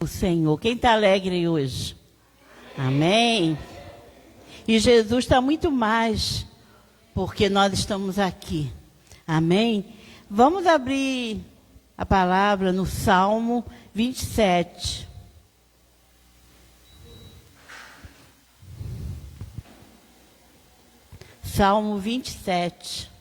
O Senhor. Quem está alegre hoje? Amém. E Jesus está muito mais, porque nós estamos aqui. Amém. Vamos abrir a palavra no Salmo 27. Salmo 27.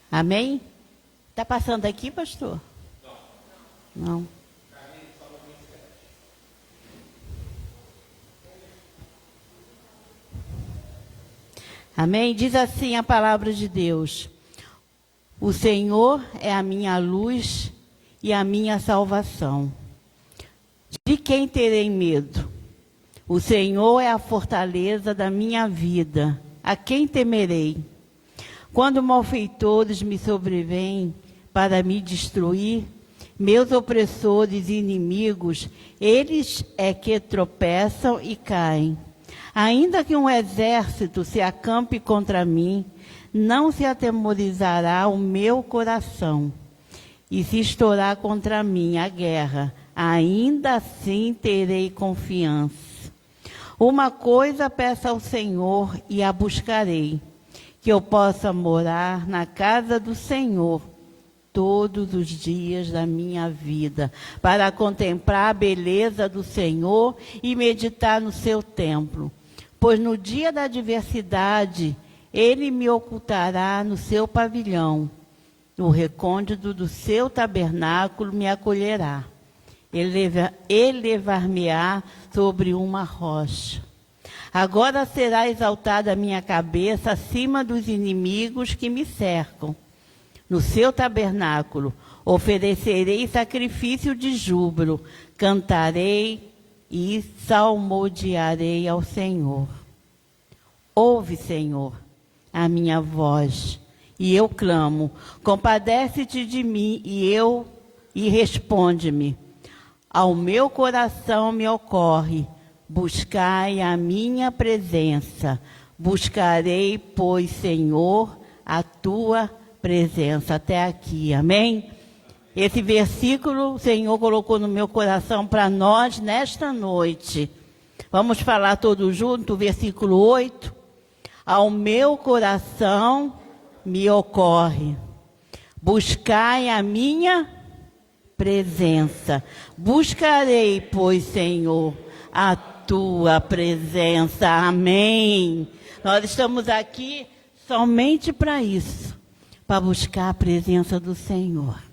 Amém? Está passando aqui, pastor? Não. Amém? Diz assim a palavra de Deus: o Senhor é a minha luz e a minha salvação. De quem terei medo? O Senhor é a fortaleza da minha vida. A quem temerei? Quando malfeitores me sobrevêm para me destruir, meus opressores e inimigos, eles é que tropeçam e caem. Ainda que um exército se acampe contra mim, não se atemorizará o meu coração. E se estourar contra mim a guerra, ainda assim terei confiança. Uma coisa peço ao Senhor e a buscarei, que eu possa morar na casa do Senhor todos os dias da minha vida, para contemplar a beleza do Senhor e meditar no seu templo. Pois no dia da adversidade, Ele me ocultará no seu pavilhão. No recôndito do seu tabernáculo me acolherá. Elevar-me-á sobre uma rocha. Agora será exaltada a minha cabeça acima dos inimigos que me cercam. No seu tabernáculo oferecerei sacrifício de júbilo, cantarei e salmodiarei ao Senhor. Ouve, Senhor, a minha voz, e eu clamo. Compadece-te de mim e responde-me. Ao meu coração me ocorre: buscai a minha presença. Buscarei, pois, Senhor, a tua presença. Até aqui, amém? Esse versículo o Senhor colocou no meu coração para nós nesta noite. Vamos falar todos juntos, o versículo 8. Ao meu coração me ocorre: buscai a minha presença. Buscarei, pois, Senhor, a tua presença. Amém. Nós estamos aqui somente para isso, para buscar a presença do Senhor.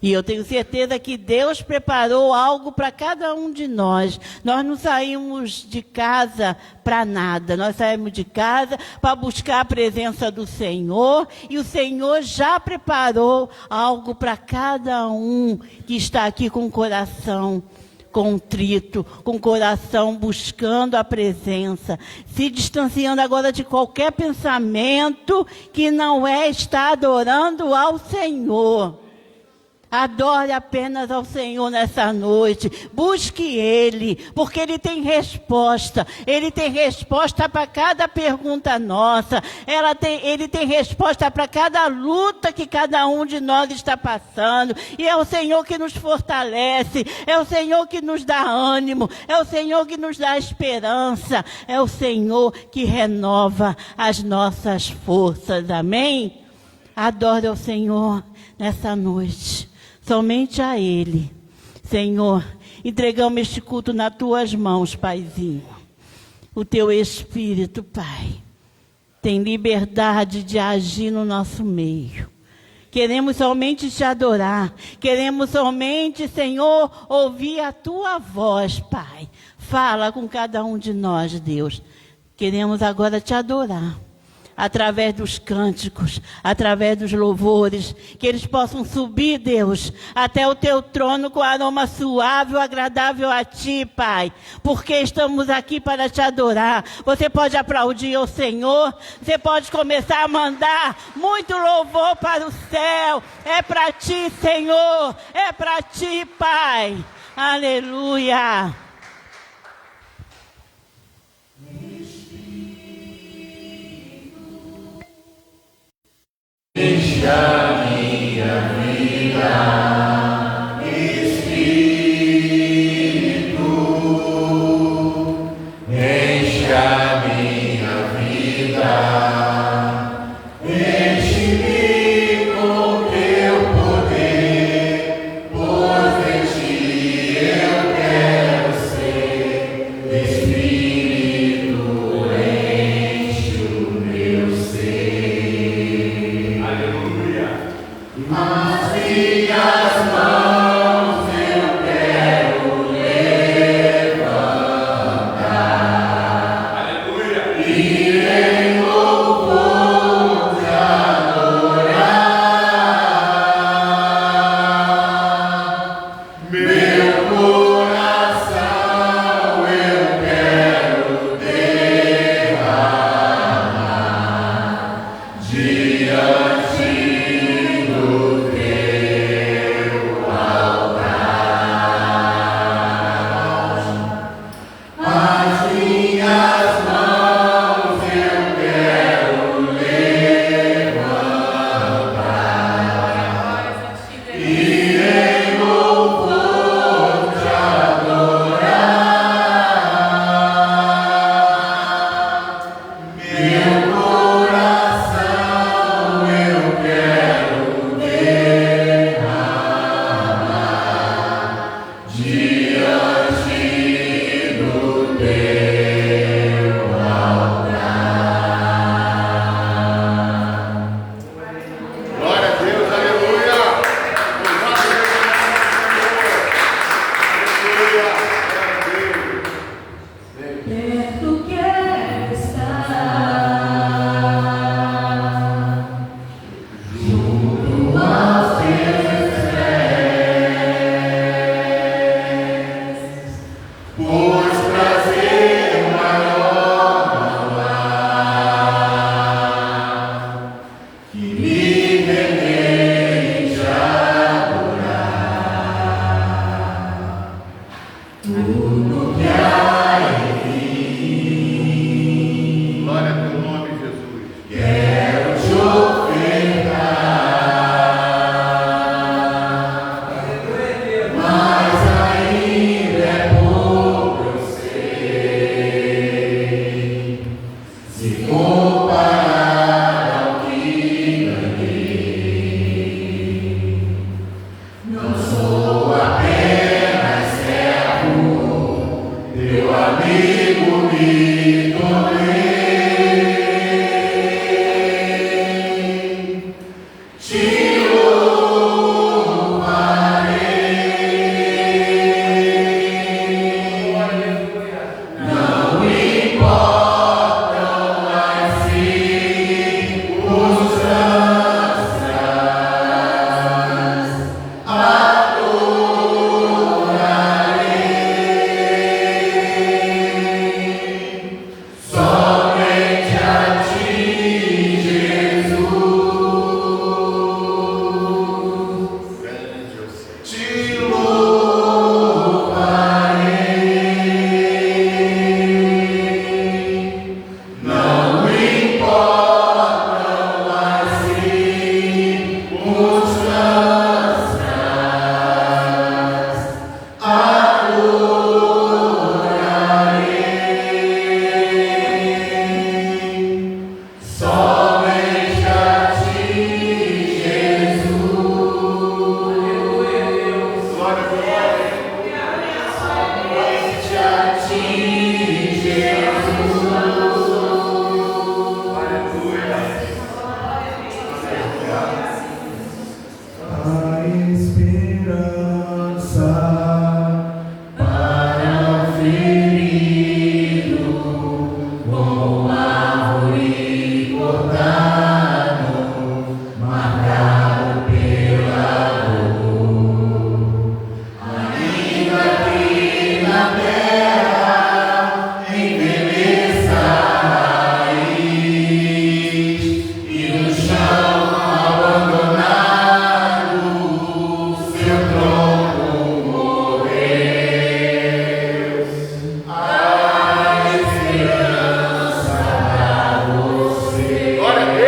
E eu tenho certeza que Deus preparou algo para cada um de nós. Nós não saímos de casa para nada. Nós saímos de casa para buscar a presença do Senhor. E o Senhor já preparou algo para cada um que está aqui com o coração contrito, com o coração buscando a presença, se distanciando agora de qualquer pensamento que não é estar adorando ao Senhor. Adore apenas ao Senhor nessa noite. Busque Ele, porque Ele tem resposta. Ele tem resposta para cada pergunta nossa. Ele tem resposta para cada luta que cada um de nós está passando. E é o Senhor que nos fortalece. É o Senhor que nos dá ânimo. É o Senhor que nos dá esperança. É o Senhor que renova as nossas forças. Amém? Adore ao Senhor nessa noite. Somente a Ele. Senhor, entregamos este culto nas Tuas mãos, Paizinho. O Teu Espírito, Pai, tem liberdade de agir no nosso meio. Queremos somente Te adorar. Queremos somente, Senhor, ouvir a Tua voz, Pai. Fala com cada um de nós, Deus. Queremos agora Te adorar. Através dos cânticos, através dos louvores, que eles possam subir, Deus, até o Teu trono com aroma suave e agradável a Ti, Pai, porque estamos aqui para Te adorar. Você pode aplaudir ao Senhor, você pode começar a mandar muito louvor para o céu. É para Ti, Senhor, é para Ti, Pai. Aleluia. Glória a Deus.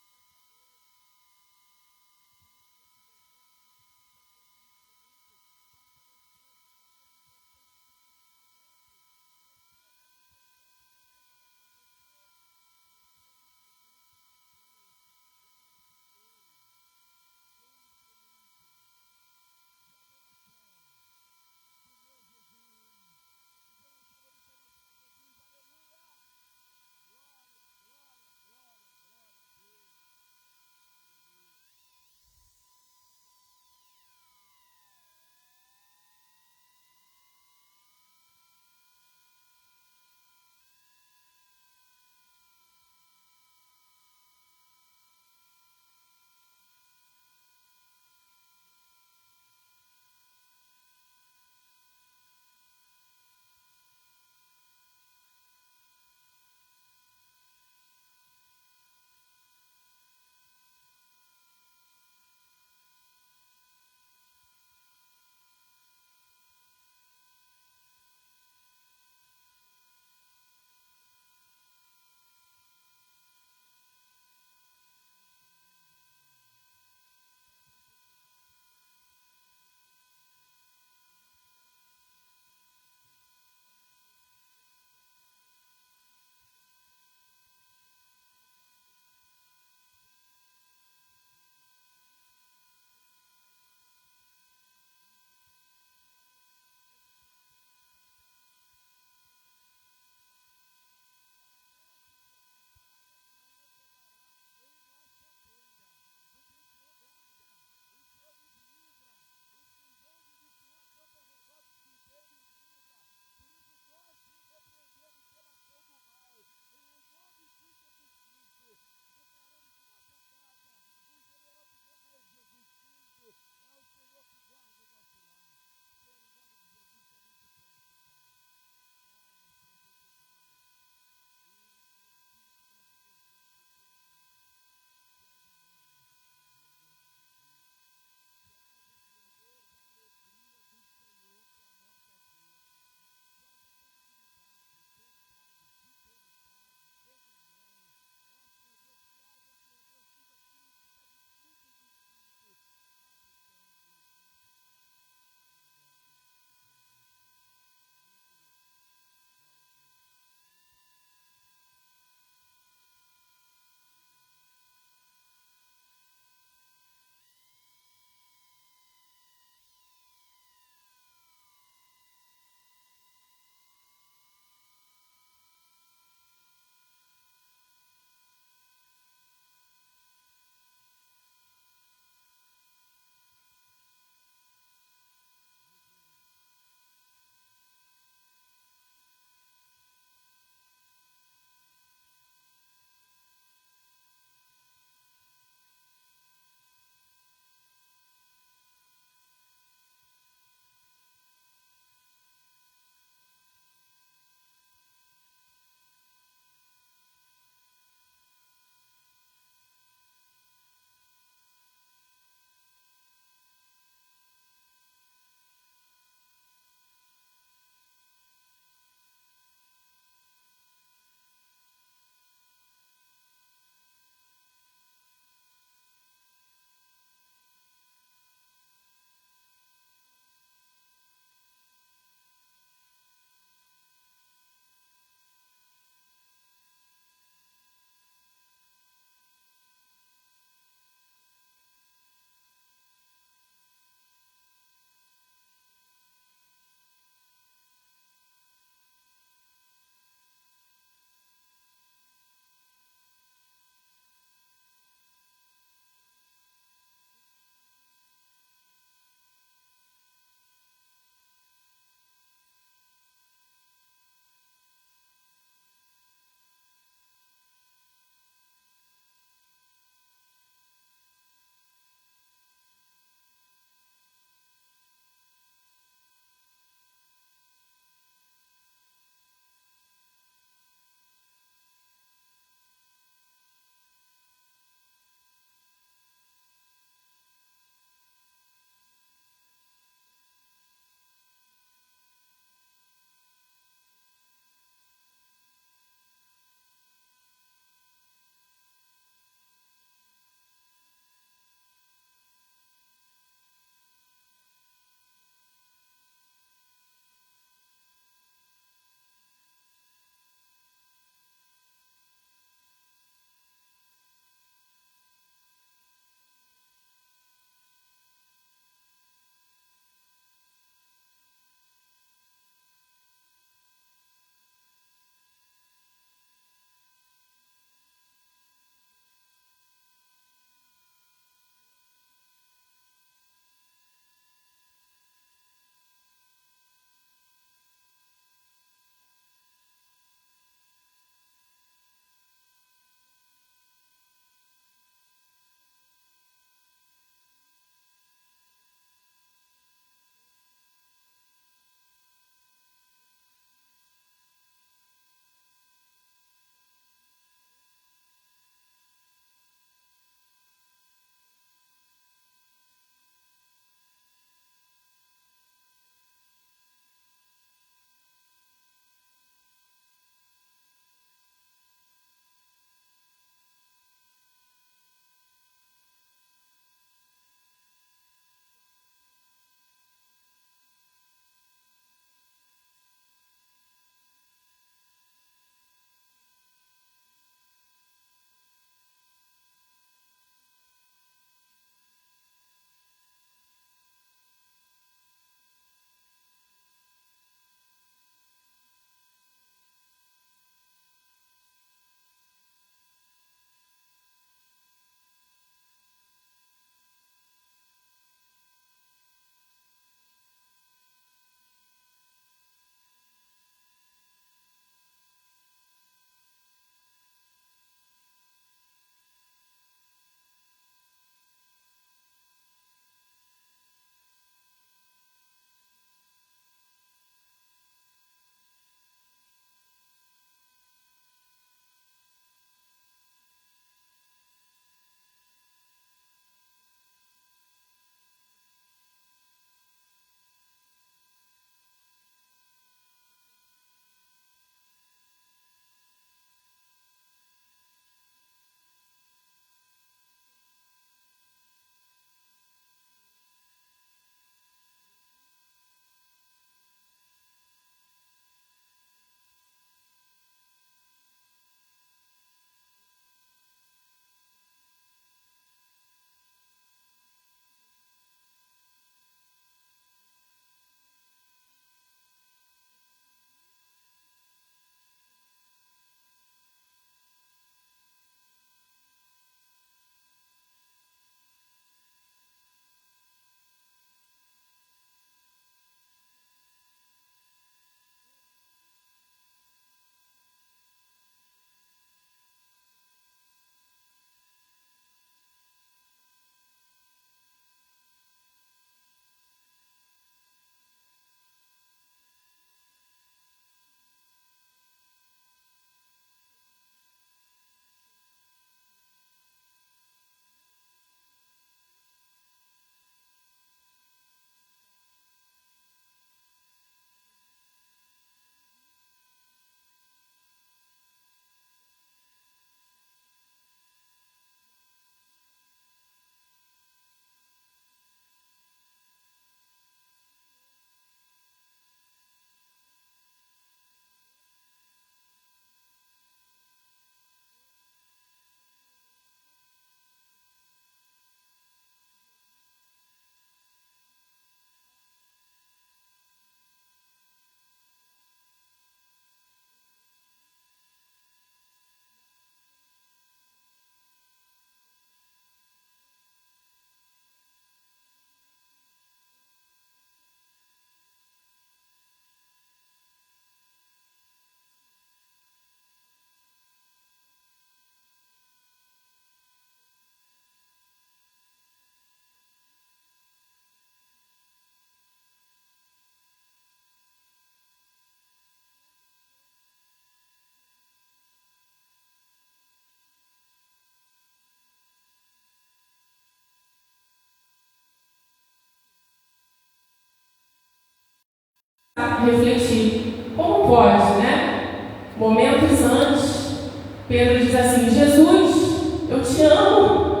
refletir. Como pode, né? Momentos antes, Pedro diz assim: Jesus, eu te amo.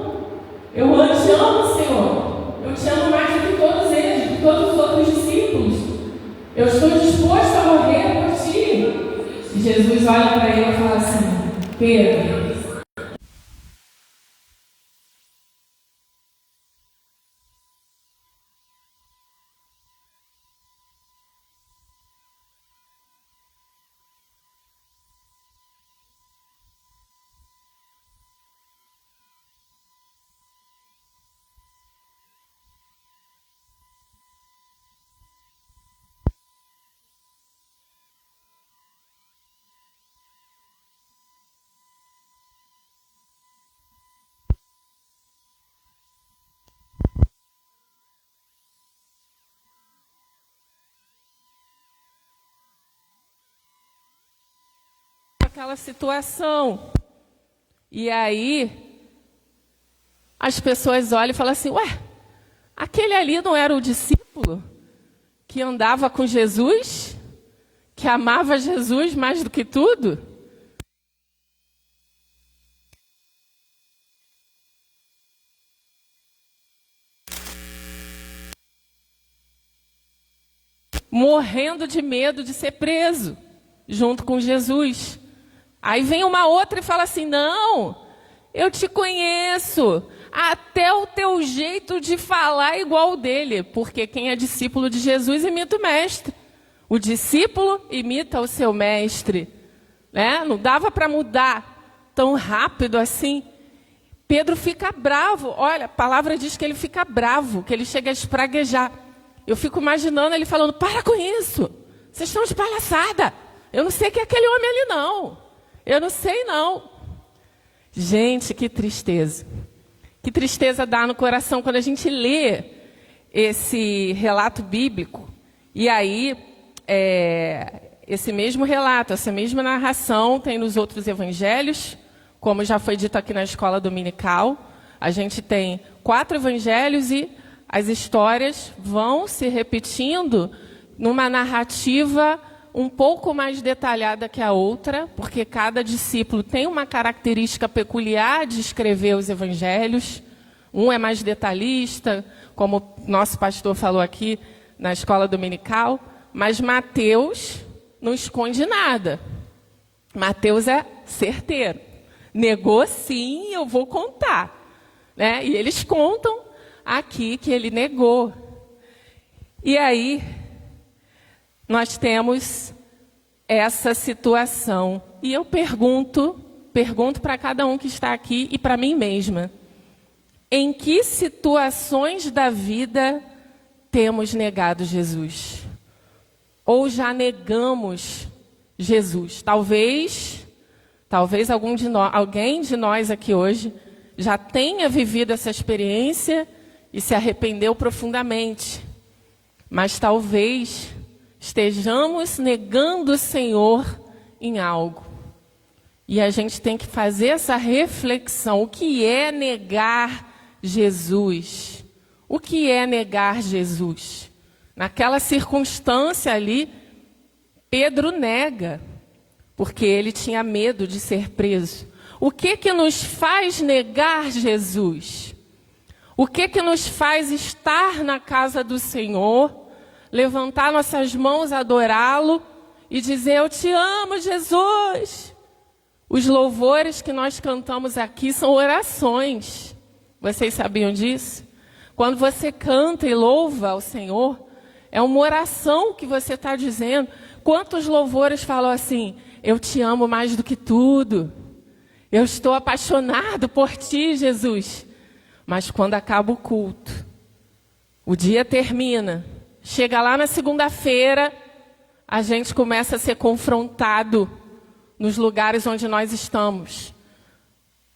Eu te amo, Senhor. Eu te amo mais do que todos eles, do que todos os outros discípulos. Eu estou disposto a morrer por ti. E Jesus olha para ele e fala assim: Pedro, aquela situação. E aí, as pessoas olham e falam assim: ué, aquele ali não era o discípulo que andava com Jesus, que amava Jesus mais do que tudo? Morrendo de medo de ser preso, junto com Jesus. Aí vem uma outra e fala assim: não, eu te conheço, até o teu jeito de falar é igual ao dele, porque quem é discípulo de Jesus imita o mestre. O discípulo imita o seu mestre, né? Não dava para mudar tão rápido assim. Pedro fica bravo. Olha, a palavra diz que ele fica bravo, que ele chega a espraguejar. Eu fico imaginando ele falando: para com isso, vocês estão de palhaçada. Eu não sei quem é aquele homem ali não. Eu não sei não. Gente, que tristeza. Que tristeza dá no coração quando a gente lê esse relato bíblico. E aí, esse mesmo relato, essa mesma narração tem nos outros evangelhos, como já foi dito aqui na escola dominical. A gente tem 4 evangelhos e as histórias vão se repetindo numa narrativa um pouco mais detalhada que a outra, porque cada discípulo tem uma característica peculiar de escrever os evangelhos. Um é mais detalhista, como o nosso pastor falou aqui na escola dominical, mas Mateus não esconde nada. Mateus é certeiro. Negou sim, eu vou contar. Né? E eles contam aqui que ele negou. E aí, nós temos essa situação. E eu pergunto para cada um que está aqui e para mim mesma: em que situações da vida temos negado Jesus? Ou já negamos Jesus? Talvez alguém de nós aqui hoje já tenha vivido essa experiência e se arrependeu profundamente. Mas talvez estejamos negando o Senhor em algo. E a gente tem que fazer essa reflexão. O que é negar Jesus? O que é negar Jesus? Naquela circunstância ali, Pedro nega, porque ele tinha medo de ser preso. O que nos faz negar Jesus? O que nos faz estar na casa do Senhor, levantar nossas mãos, adorá-lo e dizer: eu te amo, Jesus? Os louvores que nós cantamos aqui são orações. Vocês sabiam disso? Quando você canta e louva ao Senhor, é uma oração que você está dizendo. Quantos louvores falam assim: eu te amo mais do que tudo. Eu estou apaixonado por ti, Jesus. Mas quando acaba o culto, o dia termina, chega lá na segunda-feira, a gente começa a ser confrontado nos lugares onde nós estamos.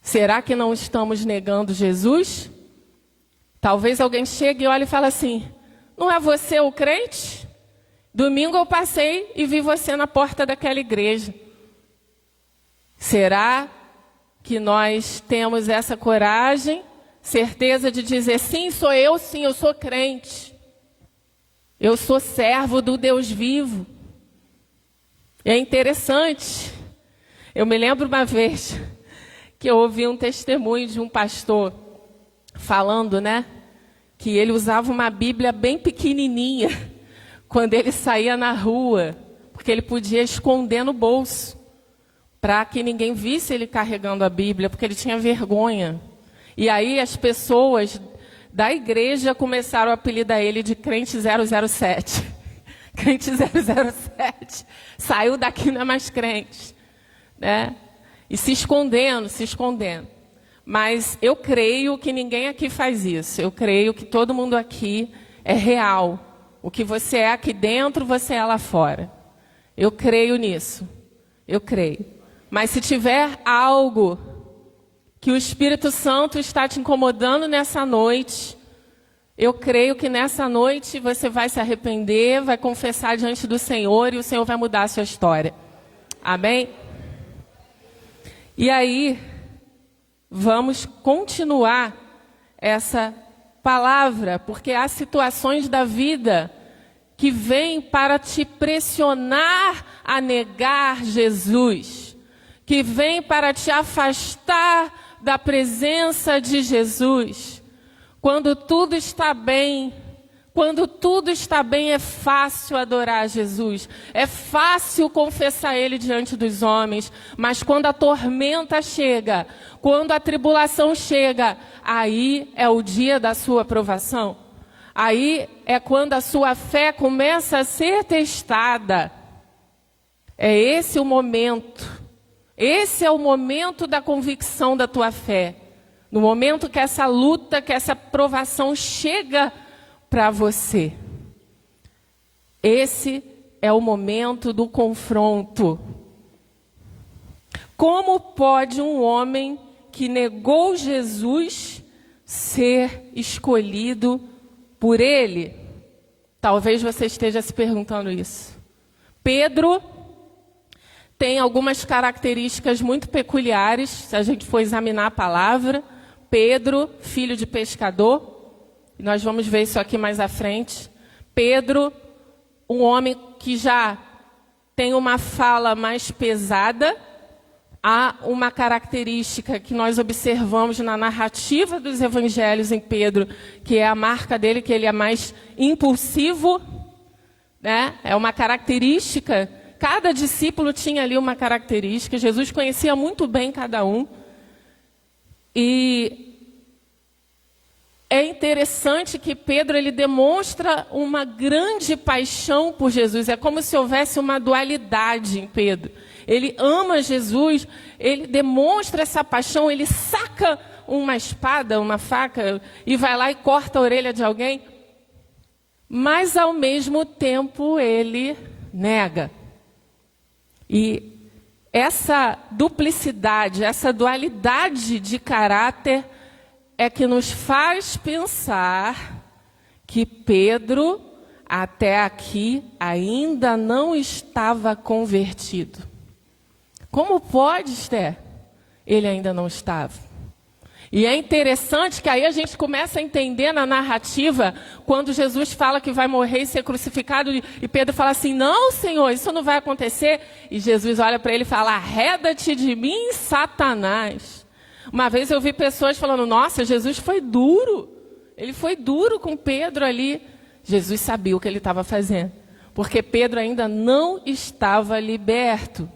Será que não estamos negando Jesus? Talvez alguém chegue e olhe e fale assim: não é você o crente? Domingo eu passei e vi você na porta daquela igreja. Será que nós temos essa coragem, certeza de dizer: sim, sou eu, sim, eu sou crente? Eu sou servo do Deus vivo. E é interessante. Eu me lembro uma vez que eu ouvi um testemunho de um pastor falando, né? Que ele usava uma Bíblia bem pequenininha quando ele saía na rua, porque ele podia esconder no bolso, para que ninguém visse ele carregando a Bíblia, porque ele tinha vergonha. E aí as pessoas da igreja começaram a apelidar ele de crente 007. Crente 007. Saiu daqui, não é mais crente. Né? E se escondendo. Mas eu creio que ninguém aqui faz isso. Eu creio que todo mundo aqui é real. O que você é aqui dentro, você é lá fora. Eu creio nisso. Eu creio. Mas se tiver algo que o Espírito Santo está te incomodando nessa noite, eu creio que nessa noite você vai se arrepender, vai confessar diante do Senhor e o Senhor vai mudar a sua história. Amém? E aí, vamos continuar essa palavra, porque há situações da vida que vêm para te pressionar a negar Jesus, que vêm para te afastar da presença de Jesus. Quando tudo está bem, é fácil adorar Jesus, é fácil confessar Ele diante dos homens, mas quando a tormenta chega, quando a tribulação chega, aí é o dia da sua aprovação, aí é quando a sua fé começa a ser testada. É esse o momento. Esse é o momento da convicção da tua fé. No momento que essa luta, que essa provação chega para você. Esse é o momento do confronto. Como pode um homem que negou Jesus ser escolhido por ele? Talvez você esteja se perguntando isso. Pedro tem algumas características muito peculiares, se a gente for examinar a palavra. Pedro, filho de pescador, nós vamos ver isso aqui mais à frente. Pedro, um homem que já tem uma fala mais pesada. Há uma característica que nós observamos na narrativa dos evangelhos em Pedro, que é a marca dele, que ele é mais impulsivo, né? É uma característica. Cada discípulo tinha ali uma característica. Jesus conhecia muito bem cada um. E é interessante que Pedro ele demonstra uma grande paixão por Jesus. É como se houvesse uma dualidade em Pedro. Ele ama Jesus, ele demonstra essa paixão, ele saca uma espada, uma faca e vai lá e corta a orelha de alguém. Mas ao mesmo tempo ele nega. E essa duplicidade, essa dualidade de caráter é que nos faz pensar que Pedro, até aqui, ainda não estava convertido. Como pode, Esther? Ele ainda não estava. E é interessante que aí a gente começa a entender na narrativa, quando Jesus fala que vai morrer e ser crucificado, e Pedro fala assim, não, Senhor, isso não vai acontecer. E Jesus olha para ele e fala, arreda-te de mim, Satanás. Uma vez eu vi pessoas falando, nossa, Jesus foi duro. Ele foi duro com Pedro ali. Jesus sabia o que ele estava fazendo, porque Pedro ainda não estava liberto.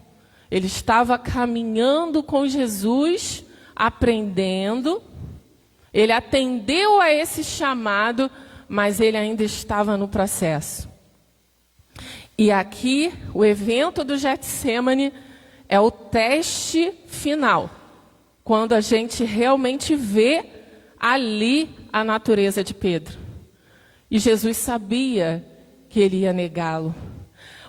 Ele estava caminhando com Jesus, aprendendo. Ele atendeu a esse chamado, mas ele ainda estava no processo. E aqui, o evento do Getsêmani é o teste final, quando a gente realmente vê ali a natureza de Pedro. E Jesus sabia que ele ia negá-lo.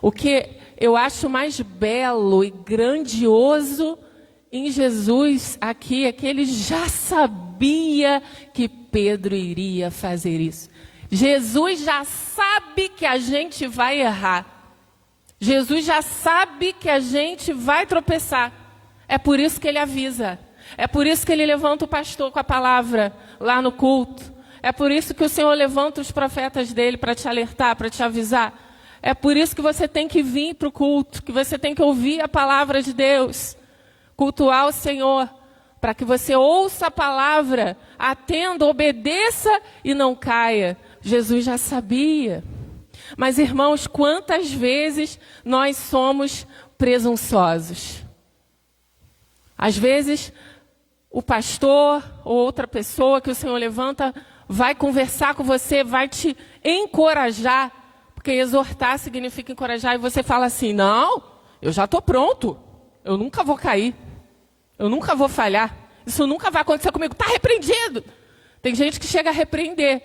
O que eu acho mais belo e grandioso em Jesus aqui é que ele já sabia que Pedro iria fazer isso. Jesus já sabe que a gente vai errar. Jesus já sabe que a gente vai tropeçar. É por isso que ele avisa. É por isso que ele levanta o pastor com a palavra lá no culto. É por isso que o Senhor levanta os profetas dele para te alertar, para te avisar. É por isso que você tem que vir para o culto, que você tem que ouvir a palavra de Deus, cultuar o Senhor, para que você ouça a palavra, atenda, obedeça e não caia. Jesus já sabia. Mas, irmãos, quantas vezes nós somos presunçosos? Às vezes, o pastor ou outra pessoa que o Senhor levanta vai conversar com você, vai te encorajar, porque exortar significa encorajar, e você fala assim, não, eu já estou pronto, eu nunca vou cair, eu nunca vou falhar, isso nunca vai acontecer comigo, está repreendido. Tem gente que chega a repreender,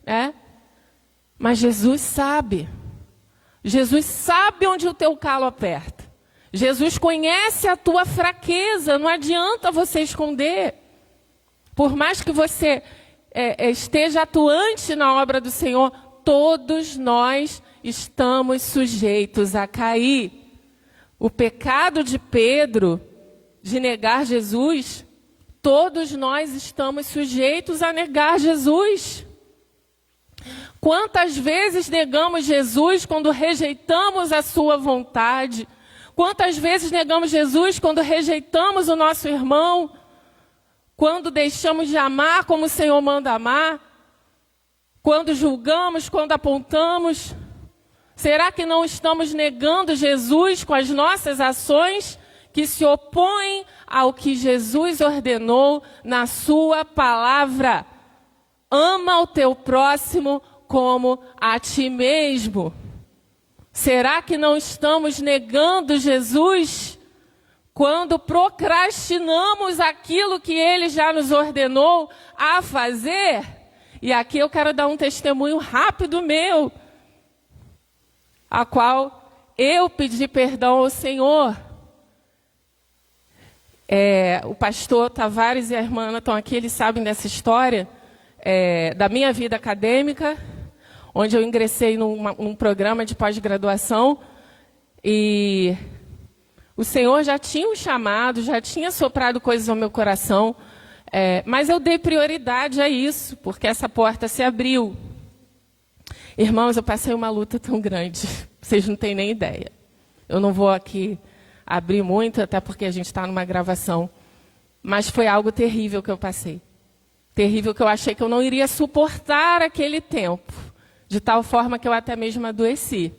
né? Mas Jesus sabe onde o teu calo aperta. Jesus conhece a tua fraqueza, não adianta você esconder. Por mais que você esteja atuante na obra do Senhor, todos nós estamos sujeitos a cair. O pecado de Pedro, de negar Jesus, todos nós estamos sujeitos a negar Jesus. Quantas vezes negamos Jesus quando rejeitamos a sua vontade? Quantas vezes negamos Jesus quando rejeitamos o nosso irmão? Quando deixamos de amar como o Senhor manda amar? Quando julgamos, quando apontamos? Será que não estamos negando Jesus com as nossas ações que se opõem ao que Jesus ordenou na sua palavra? Ama o teu próximo como a ti mesmo. Será que não estamos negando Jesus quando procrastinamos aquilo que Ele já nos ordenou a fazer? E aqui eu quero dar um testemunho rápido meu, a qual eu pedi perdão ao Senhor. O pastor Tavares e a irmã Ana estão aqui, eles sabem dessa história da minha vida acadêmica, onde eu ingressei num programa de pós-graduação e o Senhor já tinha um chamado, já tinha soprado coisas ao meu coração, mas eu dei prioridade a isso, porque essa porta se abriu. Irmãos, eu passei uma luta tão grande, vocês não têm nem ideia. Eu não vou aqui abrir muito, até porque a gente está numa gravação, mas foi algo terrível que eu passei. Terrível que eu achei que eu não iria suportar aquele tempo. De tal forma que eu até mesmo adoeci.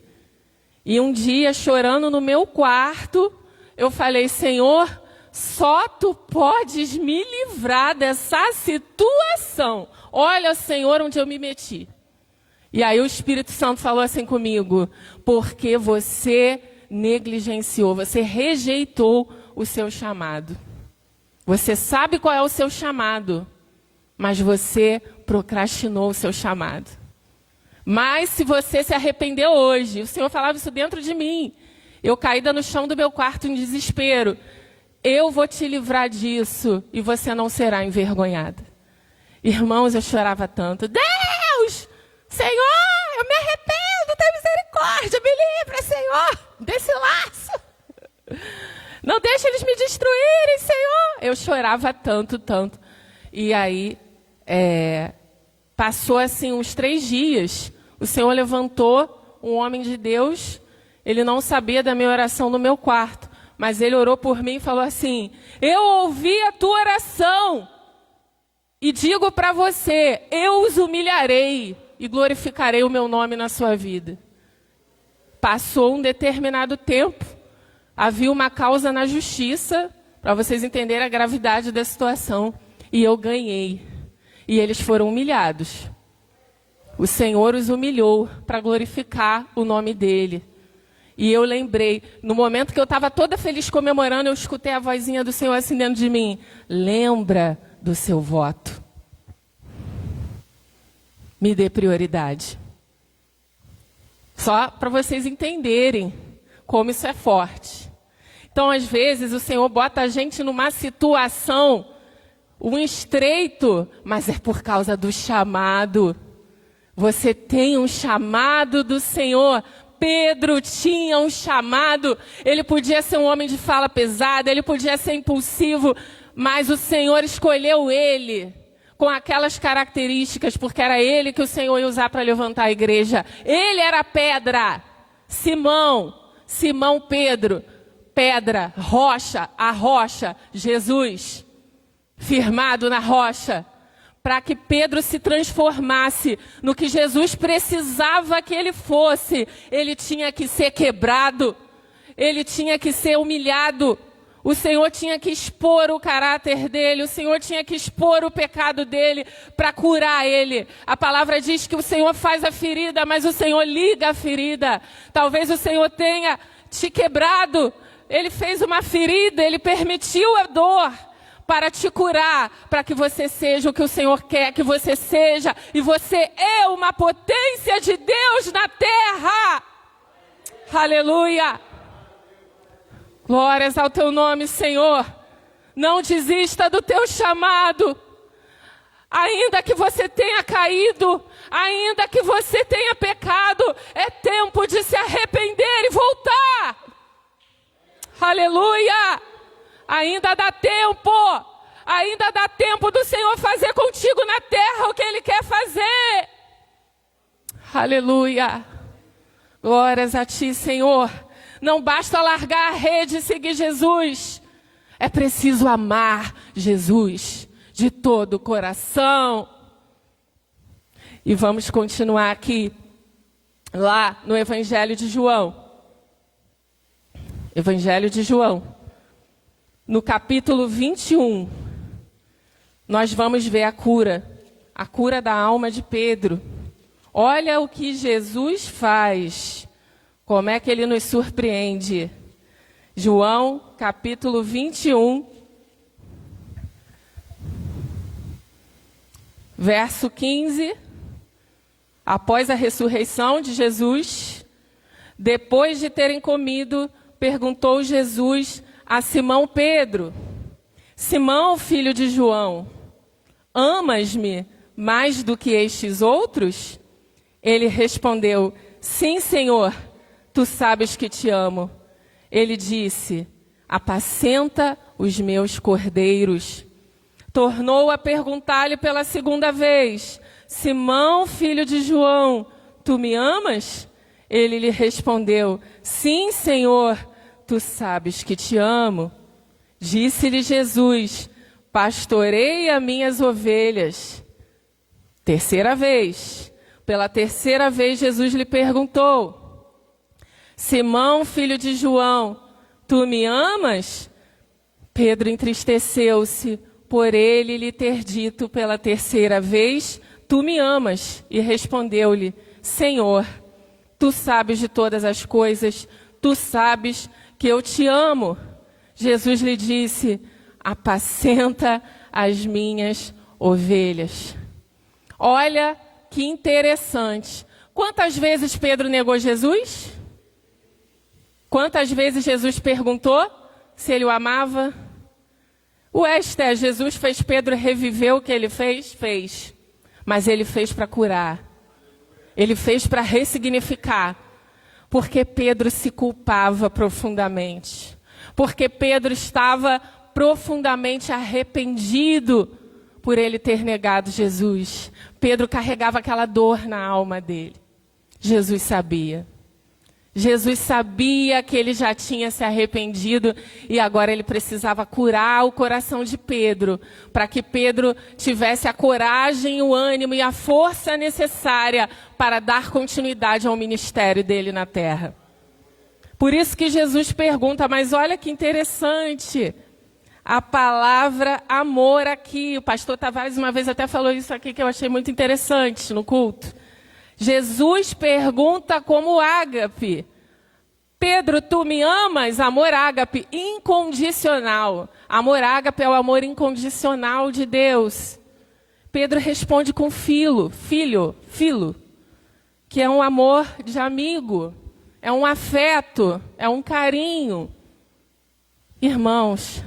E um dia, chorando no meu quarto, eu falei, Senhor, só Tu podes me livrar dessa situação. Olha, Senhor, onde eu me meti. E aí o Espírito Santo falou assim comigo, porque você negligenciou, você rejeitou o seu chamado. Você sabe qual é o seu chamado, mas você procrastinou o seu chamado. Mas se você se arrependeu hoje, o Senhor falava isso dentro de mim, eu caída no chão do meu quarto em desespero, eu vou te livrar disso e você não será envergonhada. Irmãos, eu chorava tanto, Deus, Senhor, eu me arrependo, tem misericórdia, me livra, Senhor, desse laço. Não deixe eles me destruírem, Senhor. Eu chorava tanto, tanto. E aí, passou assim uns 3 dias, o Senhor levantou um homem de Deus, ele não sabia da minha oração no meu quarto, mas ele orou por mim e falou assim, eu ouvi a tua oração e digo para você, eu os humilharei e glorificarei o meu nome na sua vida. Passou um determinado tempo, havia uma causa na justiça, para vocês entenderem a gravidade da situação, e eu ganhei. E eles foram humilhados. O Senhor os humilhou para glorificar o nome dele. E eu lembrei, no momento que eu estava toda feliz comemorando, eu escutei a vozinha do Senhor assim dentro de mim. Lembra do seu voto. Me dê prioridade. Só para vocês entenderem como isso é forte. Então, às vezes, o Senhor bota a gente numa situação, um estreito, mas é por causa do chamado. Você tem um chamado do Senhor. Pedro tinha um chamado. Ele podia ser um homem de fala pesada, ele podia ser impulsivo, mas o Senhor escolheu ele. com aquelas características, porque era ele que o Senhor ia usar para levantar a igreja. Ele era a pedra. Simão Pedro, pedra, rocha, a rocha, Jesus, firmado na rocha, para que Pedro se transformasse no que Jesus precisava que ele fosse. Ele tinha que ser quebrado, ele tinha que ser humilhado. O Senhor tinha que expor o caráter dele, o Senhor tinha que expor o pecado dele para curar ele. A palavra diz que o Senhor faz a ferida, mas o Senhor liga a ferida. Talvez o Senhor tenha te quebrado, ele fez uma ferida, ele permitiu a dor para te curar, para que você seja o que o Senhor quer que você seja. E você é uma potência de Deus na terra. Aleluia! Glórias ao teu nome, Senhor. Não desista do teu chamado. Ainda que você tenha caído, ainda que você tenha pecado, é tempo de se arrepender e voltar. Aleluia! Ainda dá tempo do Senhor fazer contigo na terra o que Ele quer fazer. Aleluia! Glórias a Ti, Senhor. Não basta largar a rede e seguir Jesus. É preciso amar Jesus de todo o coração. E vamos continuar aqui, lá no Evangelho de João. Evangelho de João. No capítulo 21, nós vamos ver a cura da alma de Pedro. Olha o que Jesus faz. Como é que ele nos surpreende? João, capítulo 21, verso 15. Após a ressurreição de Jesus, depois de terem comido, perguntou Jesus a Simão Pedro: Simão, filho de João, amas-me mais do que estes outros? Ele respondeu: sim, Senhor. Tu sabes que te amo. Ele disse: apacenta os meus cordeiros. Tornou a perguntar-lhe pela segunda vez: Simão, filho de João, tu me amas? Ele lhe respondeu: sim, Senhor, tu sabes que te amo. Disse-lhe Jesus: pastoreia minhas ovelhas. Terceira vez. Pela terceira vez Jesus lhe perguntou: Simão, filho de João, tu me amas? Pedro entristeceu-se por ele lhe ter dito pela terceira vez: tu me amas? E respondeu-lhe: Senhor, tu sabes de todas as coisas, tu sabes que eu te amo. Jesus lhe disse: apacenta as minhas ovelhas. Olha que interessante. Quantas vezes Pedro negou Jesus? Quantas vezes Jesus perguntou se ele o amava? Jesus fez Pedro reviver o que ele fez? Fez. Mas ele fez para curar. Ele fez para ressignificar. Porque Pedro se culpava profundamente. Porque Pedro estava profundamente arrependido por ele ter negado Jesus. Pedro carregava aquela dor na alma dele. Jesus sabia. Jesus sabia que ele já tinha se arrependido e agora ele precisava curar o coração de Pedro, para que Pedro tivesse a coragem, o ânimo e a força necessária para dar continuidade ao ministério dele na terra. Por isso que Jesus pergunta, mas olha que interessante, a palavra amor aqui, o pastor Tavares uma vez até falou isso aqui que eu achei muito interessante no culto. Jesus pergunta como ágape: Pedro, tu me amas? Amor ágape, incondicional. Amor ágape é o amor incondicional de Deus. Pedro responde com filho, que é um amor de amigo, é um afeto, é um carinho. Irmãos,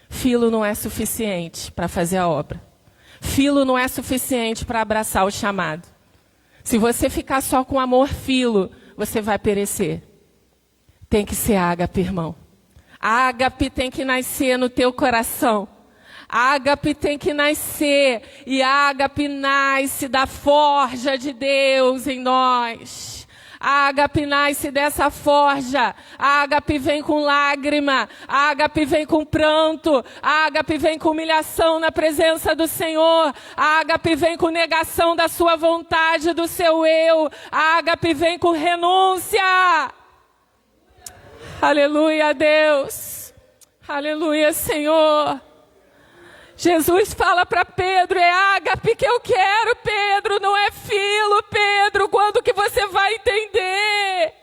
filho não é suficiente para fazer a obra. Filho não é suficiente para abraçar o chamado. Se você ficar só com amor filo, você vai perecer. Tem que ser ágape, irmão. A ágape tem que nascer no teu coração. Ágape tem que nascer, e ágape nasce da forja de Deus em nós. A ágape nasce dessa forja. A ágape vem com lágrima. A ágape vem com pranto. A ágape vem com humilhação na presença do Senhor. A ágape vem com negação da sua vontade, do seu eu. A ágape vem com renúncia. Aleluia, Deus. Aleluia, Senhor. Jesus fala para Pedro, é ágape que eu quero, Pedro, não é filo, Pedro. Quando que você vai entender?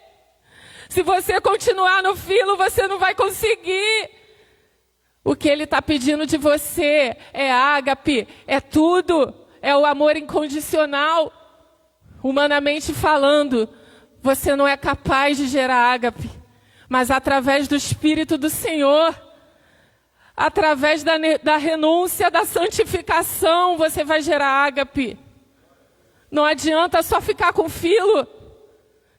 Se você continuar no filo, você não vai conseguir. O que ele está pedindo de você é ágape, é tudo, é o amor incondicional. Humanamente falando, você não é capaz de gerar ágape, mas através do Espírito do Senhor, através da renúncia, da santificação, você vai gerar ágape. Não adianta só ficar com filo.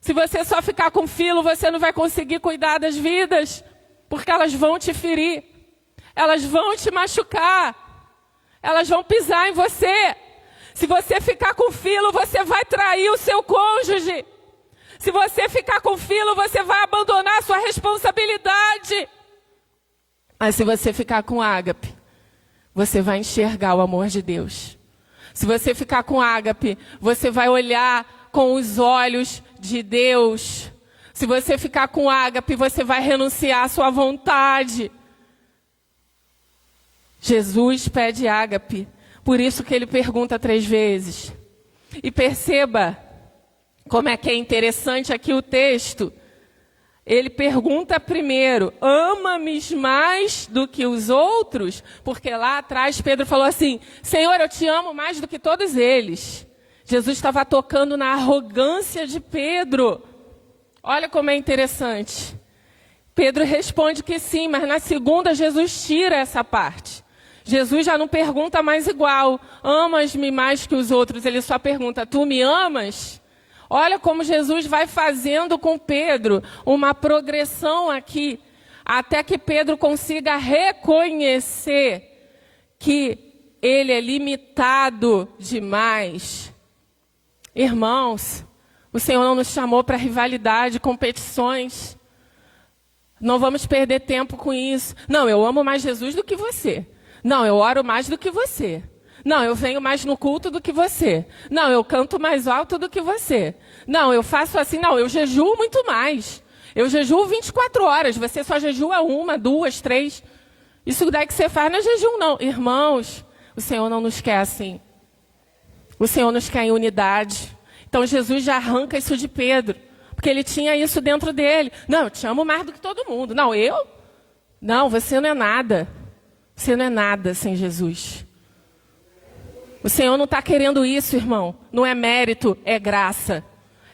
Se você só ficar com filo, você não vai conseguir cuidar das vidas, porque elas vão te ferir, elas vão te machucar, elas vão pisar em você. Se você ficar com filo, você vai trair o seu cônjuge. Se você ficar com filo, você vai abandonar a sua responsabilidade. Mas se você ficar com ágape, você vai enxergar o amor de Deus. Se você ficar com ágape, você vai olhar com os olhos de Deus. Se você ficar com ágape, você vai renunciar à sua vontade. Jesus pede ágape, por isso que ele pergunta 3 vezes. E perceba como é que é interessante aqui o texto. Ele pergunta primeiro, ama-me mais do que os outros? Porque lá atrás Pedro falou assim, Senhor, eu te amo mais do que todos eles. Jesus estava tocando na arrogância de Pedro. Olha como é interessante. Pedro responde que sim, mas na segunda Jesus tira essa parte. Jesus já não pergunta mais igual, amas-me mais que os outros? Ele só pergunta, tu me amas? Olha como Jesus vai fazendo com Pedro uma progressão aqui, até que Pedro consiga reconhecer que ele é limitado demais. Irmãos, o Senhor não nos chamou para rivalidade, competições. Não vamos perder tempo com isso. Não, eu amo mais Jesus do que você. Não, eu oro mais do que você. Não, eu venho mais no culto do que você. Não, eu canto mais alto do que você. Não, eu faço assim. Não, eu jejuo muito mais. Eu jejuo 24 horas. Você só jejua 1, 2, 3. Isso daí que você faz não é jejum, não. Irmãos, o Senhor não nos quer assim. O Senhor nos quer em unidade. Então Jesus já arranca isso de Pedro. Porque ele tinha isso dentro dele. Não, eu te amo mais do que todo mundo. Não, eu? Não, você não é nada. Você não é nada sem Jesus. O Senhor não está querendo isso, irmão. Não é mérito, é graça.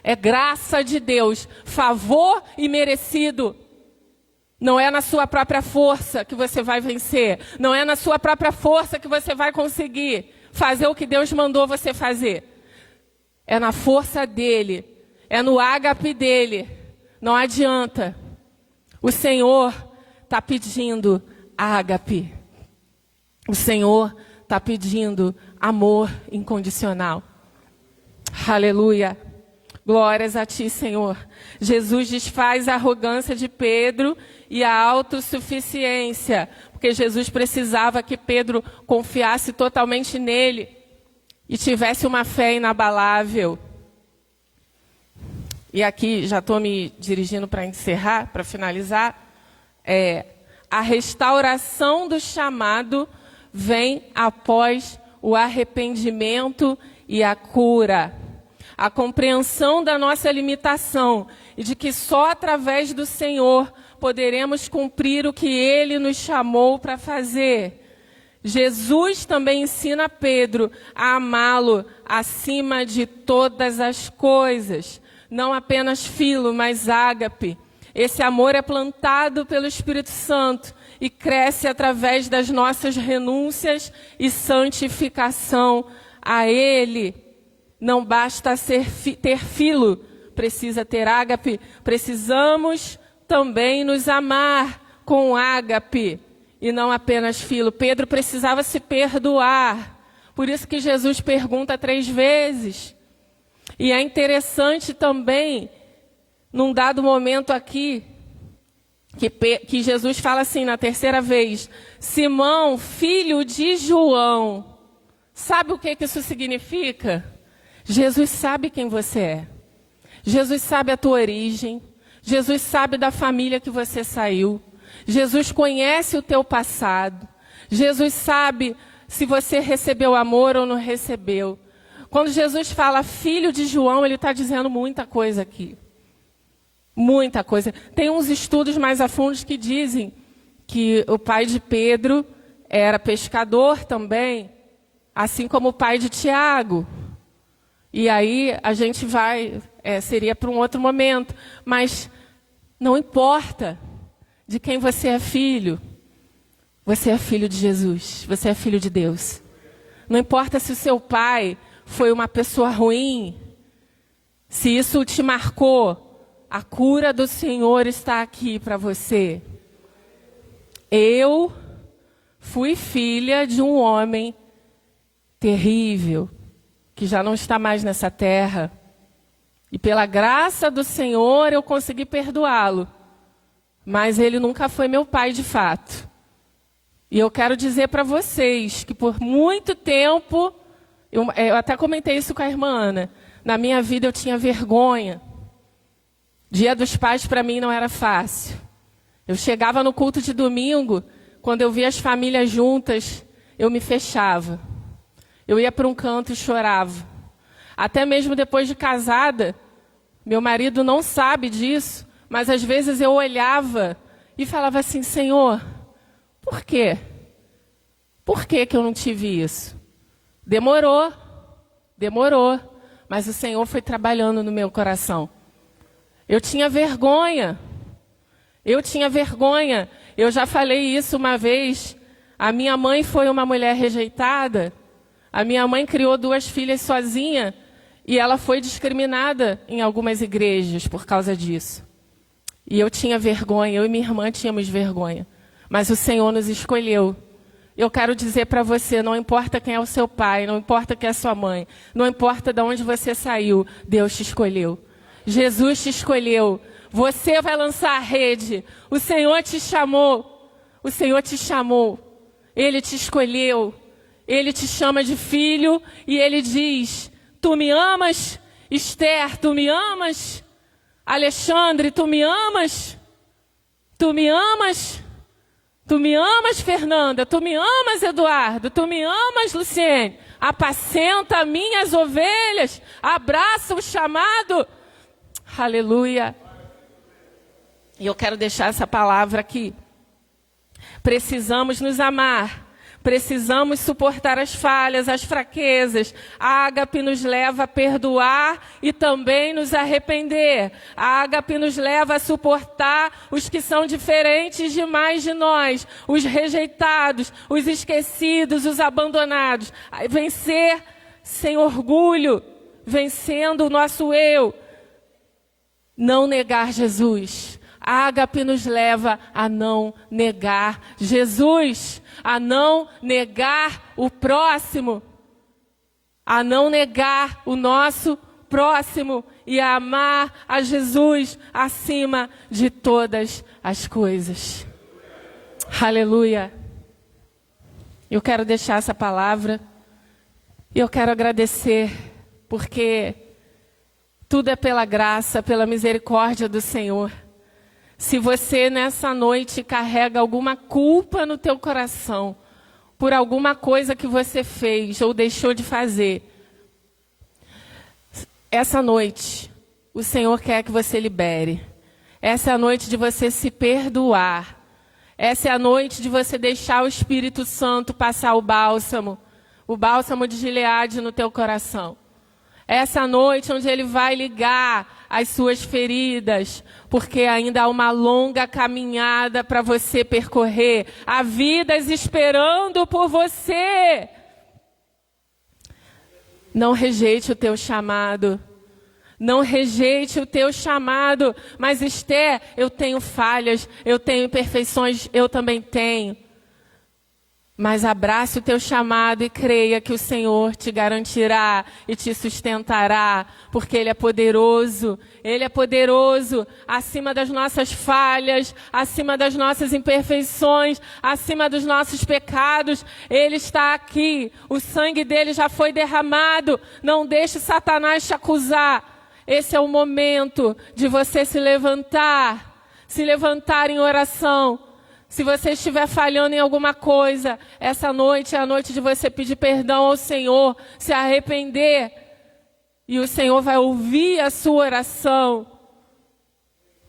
É graça de Deus. Favor imerecido. Não é na sua própria força que você vai vencer. Não é na sua própria força que você vai conseguir fazer o que Deus mandou você fazer. É na força dele. É no ágape dele. Não adianta. O Senhor está pedindo ágape. O Senhor está pedindo amor incondicional. Aleluia. Glórias a ti, Senhor. Jesus desfaz a arrogância de Pedro e a autossuficiência. Porque Jesus precisava que Pedro confiasse totalmente nele e tivesse uma fé inabalável. E aqui, já estou me dirigindo para encerrar, para finalizar. A restauração do chamado vem após o arrependimento e a cura. A compreensão da nossa limitação e de que só através do Senhor poderemos cumprir o que Ele nos chamou para fazer. Jesus também ensina Pedro a amá-lo acima de todas as coisas. Não apenas filo, mas ágape. Esse amor é plantado pelo Espírito Santo e cresce através das nossas renúncias e santificação a Ele. Não basta ter filo, precisa ter ágape. Precisamos também nos amar com ágape. e não apenas filho. Pedro precisava se perdoar. Por isso que Jesus pergunta 3 vezes. E é interessante também, num dado momento aqui, que Jesus fala assim na 3ª vez: Simão, filho de João. Sabe o que isso significa? Jesus sabe quem você é. Jesus sabe a tua origem. Jesus sabe da família que você saiu. Jesus conhece o teu passado. Jesus sabe se você recebeu amor ou não recebeu. Quando Jesus fala filho de João, ele está dizendo muita coisa aqui. Muita coisa. Tem uns estudos mais a fundo que dizem que o pai de Pedro era pescador também, assim como o pai de Tiago. E aí a gente vai, seria para um outro momento. Mas não importa de quem você é filho. Você é filho de Jesus. Você é filho de Deus. Não importa se o seu pai foi uma pessoa ruim. Se isso te marcou, a cura do Senhor está aqui para você. Eu fui filha de um homem terrível, que já não está mais nessa terra. E pela graça do Senhor eu consegui perdoá-lo. Mas ele nunca foi meu pai de fato. E eu quero dizer para vocês que por muito tempo, eu até comentei isso com a irmã Ana, na minha vida eu tinha vergonha. Dia dos Pais para mim não era fácil. Eu chegava no culto de domingo, quando eu via as famílias juntas, eu me fechava. Eu ia para um canto e chorava. Até mesmo depois de casada, meu marido não sabe disso, mas às vezes eu olhava e falava assim: Senhor, por quê? Por que eu não tive isso? Demorou, mas o Senhor foi trabalhando no meu coração. Eu tinha vergonha. Eu já falei isso uma vez. A minha mãe foi uma mulher rejeitada. A minha mãe criou 2 filhas sozinha. E ela foi discriminada em algumas igrejas por causa disso. E eu tinha vergonha, eu e minha irmã tínhamos vergonha. Mas o Senhor nos escolheu. Eu quero dizer para você, não importa quem é o seu pai, não importa quem é a sua mãe, não importa de onde você saiu, Deus te escolheu. Jesus te escolheu. Você vai lançar a rede. O Senhor te chamou. O Senhor te chamou. Ele te escolheu. Ele te chama de filho e ele diz: tu me amas? Esther, tu me amas? Alexandre, tu me amas? Tu me amas? Tu me amas, Fernanda? Tu me amas, Eduardo? Tu me amas, Luciene? Apacenta minhas ovelhas. Abraça o chamado. Aleluia. E eu quero deixar essa palavra aqui. Precisamos nos amar. Precisamos suportar as falhas, as fraquezas. A ágape nos leva a perdoar e também nos arrepender. A ágape nos leva a suportar os que são diferentes demais de nós. Os rejeitados, os esquecidos, os abandonados. A vencer sem orgulho, vencendo o nosso eu. Não negar Jesus. A ágape nos leva a não negar Jesus, a não negar o próximo, a não negar o nosso próximo e a amar a Jesus acima de todas as coisas. Aleluia. Eu quero deixar essa palavra e eu quero agradecer, porque tudo é pela graça, pela misericórdia do Senhor. Se você nessa noite carrega alguma culpa no teu coração, por alguma coisa que você fez ou deixou de fazer, essa noite o Senhor quer que você libere. Essa é a noite de você se perdoar. Essa é a noite de você deixar o Espírito Santo passar o bálsamo de Gileade no teu coração. Essa noite onde Ele vai ligar as suas feridas, porque ainda há uma longa caminhada para você percorrer. Há vidas esperando por você. Não rejeite o teu chamado. Não rejeite o teu chamado. Mas Esther, eu tenho falhas, eu tenho imperfeições, eu também tenho. Mas abrace o teu chamado e creia que o Senhor te garantirá e te sustentará, porque Ele é poderoso. Ele é poderoso acima das nossas falhas, acima das nossas imperfeições, acima dos nossos pecados. Ele está aqui, o sangue dele já foi derramado. Não deixe Satanás te acusar. Esse é o momento de você se levantar em oração. Se você estiver falhando em alguma coisa, essa noite é a noite de você pedir perdão ao Senhor, se arrepender. E o Senhor vai ouvir a sua oração.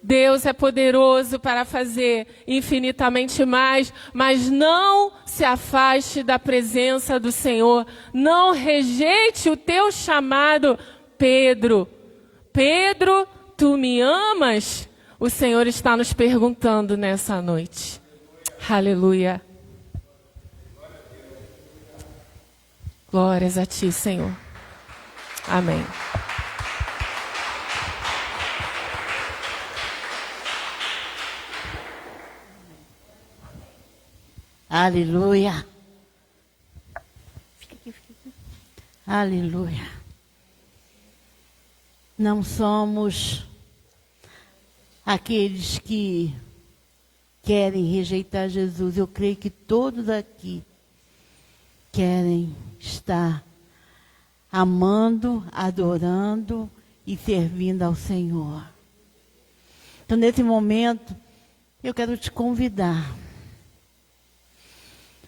Deus é poderoso para fazer infinitamente mais, mas não se afaste da presença do Senhor. Não rejeite o teu chamado, Pedro. Pedro, tu me amas? O Senhor está nos perguntando nessa noite. Aleluia. Glórias a ti, Senhor. Amém. Aleluia. Fica aqui. Aleluia. Não somos aqueles que querem rejeitar Jesus. Eu creio que todos aqui querem estar amando, adorando e servindo ao Senhor. Então, nesse momento, eu quero te convidar.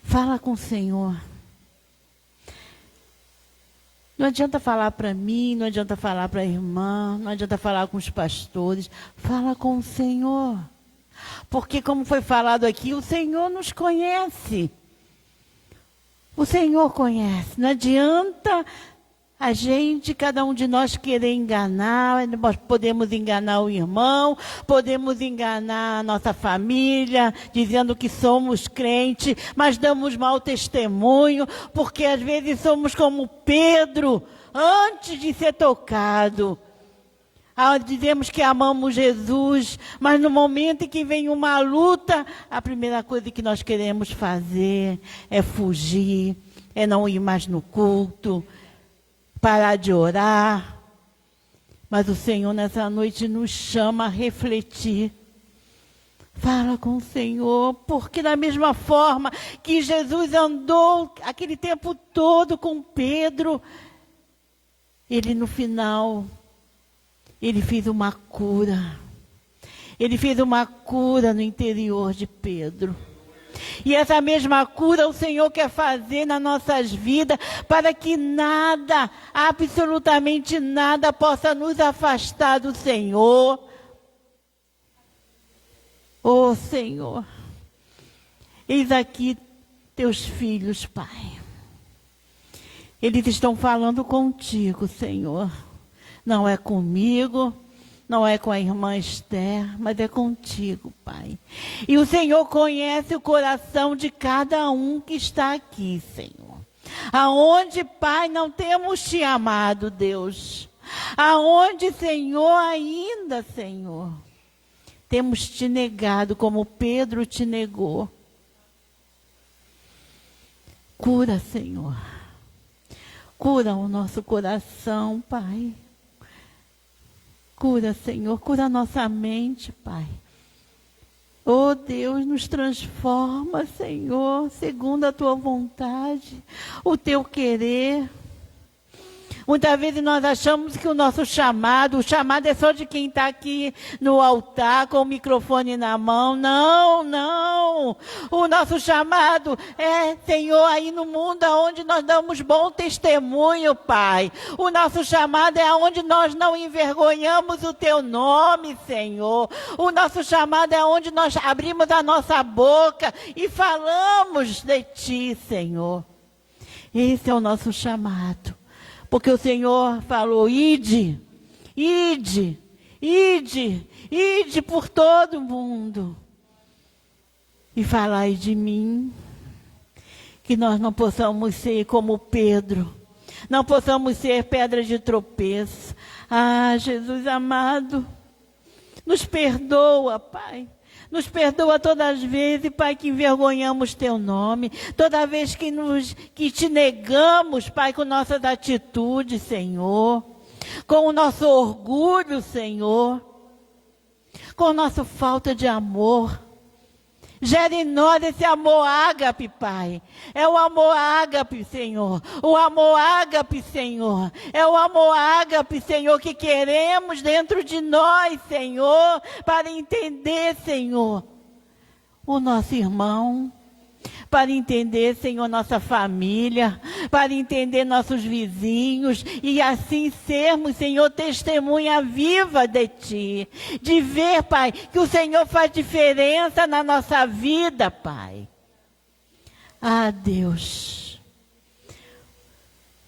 Fala com o Senhor. Não adianta falar para mim, não adianta falar para a irmã, não adianta falar com os pastores. Fala com o Senhor. Porque, como foi falado aqui, o Senhor nos conhece. O Senhor conhece. Não adianta a gente, cada um de nós, querer enganar. Nós podemos enganar o irmão, podemos enganar a nossa família, dizendo que somos crentes, mas damos mau testemunho, porque às vezes somos como Pedro, antes de ser tocado. Dizemos que amamos Jesus, mas no momento em que vem uma luta, a primeira coisa que nós queremos fazer é fugir, é não ir mais no culto, parar de orar. Mas o Senhor nessa noite nos chama a refletir. Fala com o Senhor, porque da mesma forma que Jesus andou aquele tempo todo com Pedro, ele no final, ele fez uma cura. Ele fez uma cura no interior de Pedro. E essa mesma cura o Senhor quer fazer nas nossas vidas, para que nada, absolutamente nada, possa nos afastar do Senhor. Oh, Senhor, eis aqui teus filhos, Pai. Eles estão falando contigo, Senhor. Não é comigo, não é com a irmã Esther, mas é contigo, Pai. E o Senhor conhece o coração de cada um que está aqui, Senhor. Aonde, Pai, não temos te amado, Deus. Aonde, Senhor, ainda, Senhor, temos te negado, como Pedro te negou. Cura, Senhor. Cura o nosso coração, Pai. Cura, Senhor, cura a nossa mente, Pai. Oh, Deus, nos transforma, Senhor, segundo a tua vontade, o teu querer. Muitas vezes nós achamos que o nosso chamado, o chamado é só de quem está aqui no altar com o microfone na mão. Não, não. O nosso chamado é, Senhor, aí no mundo onde nós damos bom testemunho, Pai. O nosso chamado é onde nós não envergonhamos o teu nome, Senhor. O nosso chamado é onde nós abrimos a nossa boca e falamos de ti, Senhor. Esse é o nosso chamado. Porque o Senhor falou, ide por todo mundo. E falai de mim, que nós não possamos ser como Pedro, não possamos ser pedra de tropeço. Ah, Jesus amado, nos perdoa, Pai. Nos perdoa todas as vezes, Pai, que envergonhamos Teu nome. Toda vez que Te negamos, Pai, com nossas atitudes, Senhor. Com o nosso orgulho, Senhor. Com a nossa falta de amor. Gera em nós esse amor ágape, Pai. É o amor ágape, Senhor. O amor ágape, Senhor. É o amor ágape, Senhor, que queremos dentro de nós, Senhor, para entender, Senhor, o nosso irmão. Para entender, Senhor, nossa família, para entender nossos vizinhos e assim sermos, Senhor, testemunha viva de Ti. De ver, Pai, que o Senhor faz diferença na nossa vida, Pai. Ah, Deus.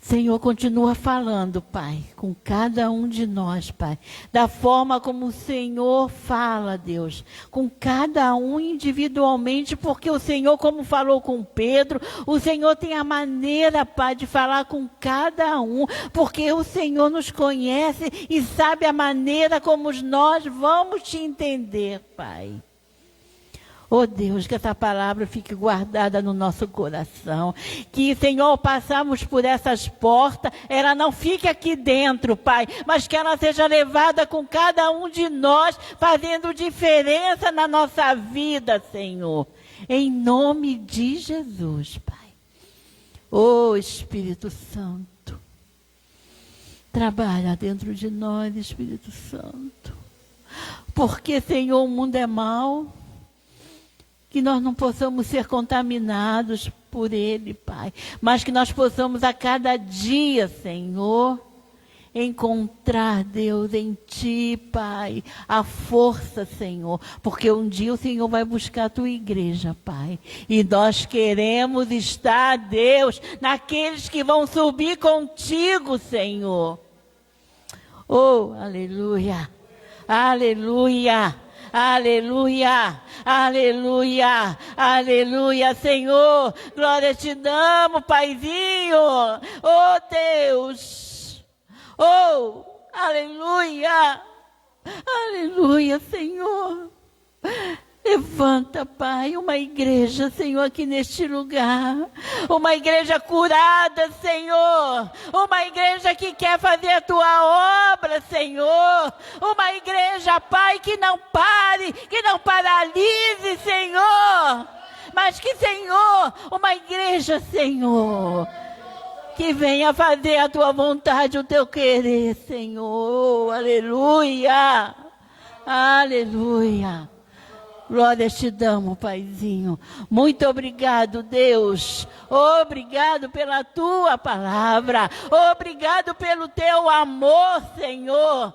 Senhor, continua falando, Pai, com cada um de nós, Pai, da forma como o Senhor fala, Deus, com cada um individualmente, porque o Senhor, como falou com Pedro, o Senhor tem a maneira, Pai, de falar com cada um, porque o Senhor nos conhece e sabe a maneira como nós vamos te entender, Pai. Oh Deus, que essa palavra fique guardada no nosso coração. Que, Senhor, ao passarmos por essas portas, ela não fique aqui dentro, Pai, mas que ela seja levada com cada um de nós, fazendo diferença na nossa vida, Senhor. Em nome de Jesus, Pai. Oh Espírito Santo, trabalha dentro de nós, Espírito Santo. Porque, Senhor, o mundo é mau. Que nós não possamos ser contaminados por ele, Pai. Mas que nós possamos a cada dia, Senhor, encontrar, Deus, em Ti, Pai, a força, Senhor. Porque um dia o Senhor vai buscar a Tua igreja, Pai. E nós queremos estar, Deus, naqueles que vão subir contigo, Senhor. Oh, aleluia, aleluia. Aleluia, aleluia, aleluia, Senhor, glória te damos, Paizinho, oh Deus, oh, aleluia, aleluia, Senhor, levanta, Pai, uma igreja, Senhor, aqui neste lugar, uma igreja curada, Senhor, uma igreja que quer fazer a Tua obra, Senhor, uma igreja, Pai, que não pare, que não paralise, Senhor, mas que, Senhor, uma igreja, Senhor, que venha fazer a Tua vontade, o Teu querer, Senhor, aleluia, aleluia. Glória te damos, Paizinho. Muito obrigado, Deus. Obrigado pela Tua palavra. Obrigado pelo Teu amor, Senhor.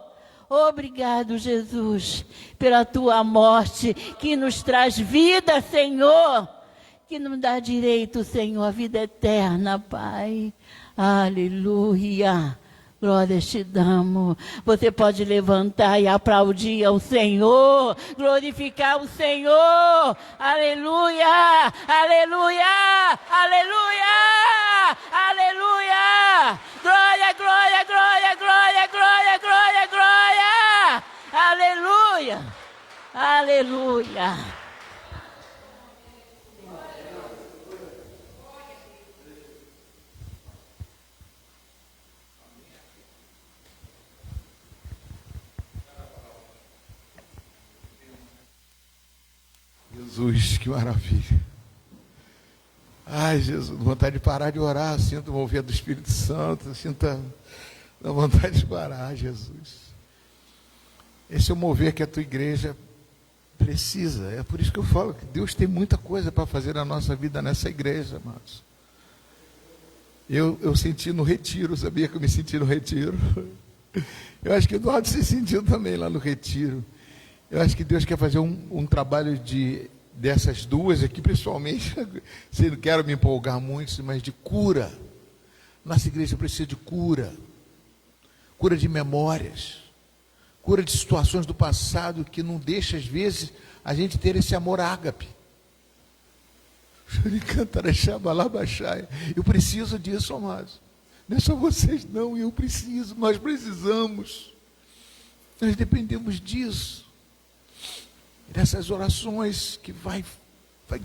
Obrigado, Jesus, pela Tua morte que nos traz vida, Senhor. Que nos dá direito, Senhor, à vida eterna, Pai. Aleluia. Glória te damos. Você pode levantar e aplaudir ao Senhor, glorificar o Senhor. Aleluia, aleluia, aleluia, aleluia. Glória, glória, glória, glória, glória, glória, glória. Aleluia, aleluia. Jesus, que maravilha. Ai, Jesus, vontade de parar de orar, sinto o mover do Espírito Santo, sinto a vontade de parar, Jesus. Esse é o mover que a Tua igreja precisa. É por isso que eu falo que Deus tem muita coisa para fazer na nossa vida nessa igreja, amados. Eu senti no retiro, sabia que eu me senti no retiro? Eu acho que o Eduardo se sentiu também lá no retiro. Eu acho que Deus quer fazer um trabalho dessas duas aqui, principalmente, se não quero me empolgar muito, mas de cura. Nossa igreja precisa de cura. Cura de memórias. Cura de situações do passado que não deixa, às vezes, a gente ter esse amor ágape. Eu preciso disso, amados. Não é só vocês, não. Eu preciso, nós precisamos. Nós dependemos disso. Nessas orações que vai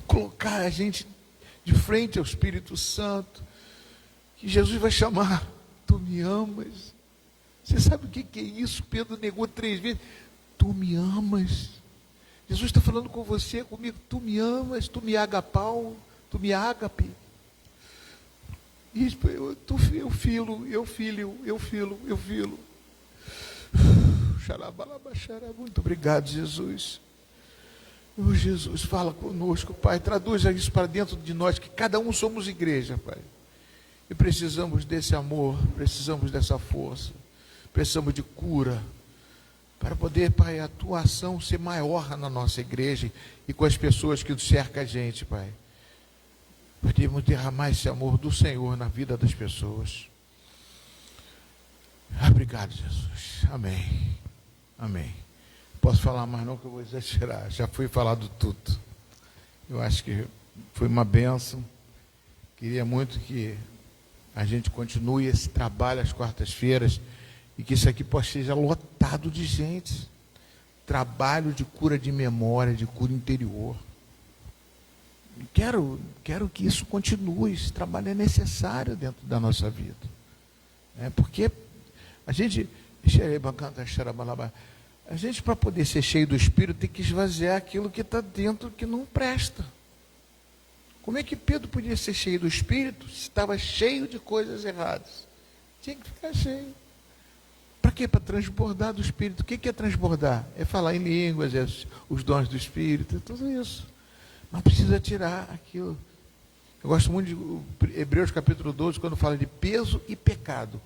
colocar a gente de frente ao Espírito Santo, que Jesus vai chamar, tu me amas. Você sabe o que é isso? Pedro negou 3 vezes. Tu me amas. Jesus está falando com você, comigo. Tu me amas, tu me agapau, tu me agape. Eu filho. Muito obrigado, Jesus. Oh, Jesus, fala conosco, Pai. Traduza isso para dentro de nós, que cada um somos igreja, Pai. E precisamos desse amor, precisamos dessa força, precisamos de cura, para poder, Pai, a tua ação ser maior na nossa igreja e com as pessoas que cercam a gente, Pai. Podemos derramar esse amor do Senhor na vida das pessoas. Obrigado, Jesus. Amém. Amém. Posso falar mais não, que eu vou exagerar. Já foi falado tudo. Eu acho que foi uma bênção. Queria muito que a gente continue esse trabalho às quartas-feiras e que isso aqui seja lotado de gente. Trabalho de cura de memória, de cura interior. Quero que isso continue. Esse trabalho é necessário dentro da nossa vida. Porque a gente, para poder ser cheio do Espírito, tem que esvaziar aquilo que está dentro que não presta. Como é que Pedro podia ser cheio do Espírito se estava cheio de coisas erradas? Tinha que ficar cheio. Para quê? Para transbordar do Espírito. O que é transbordar? É falar em línguas, é os dons do Espírito, é tudo isso. Mas precisa tirar aquilo. Eu gosto muito de Hebreus capítulo 12, quando fala de peso e pecado.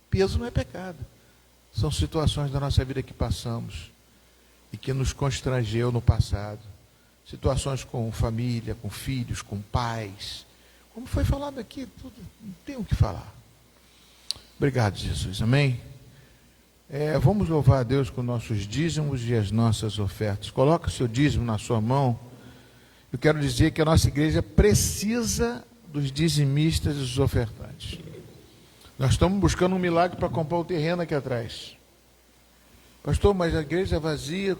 Peso não é pecado. São situações da nossa vida que passamos e que nos constrangeu no passado. Situações com família, com filhos, com pais. Como foi falado aqui, tudo, não tem o que falar. Obrigado, Jesus. Amém? Vamos louvar a Deus com nossos dízimos e as nossas ofertas. Coloca o seu dízimo na sua mão. Eu quero dizer que a nossa igreja precisa dos dizimistas e dos ofertantes. Nós estamos buscando um milagre para comprar o terreno aqui atrás. Pastor, mas a igreja é vazia.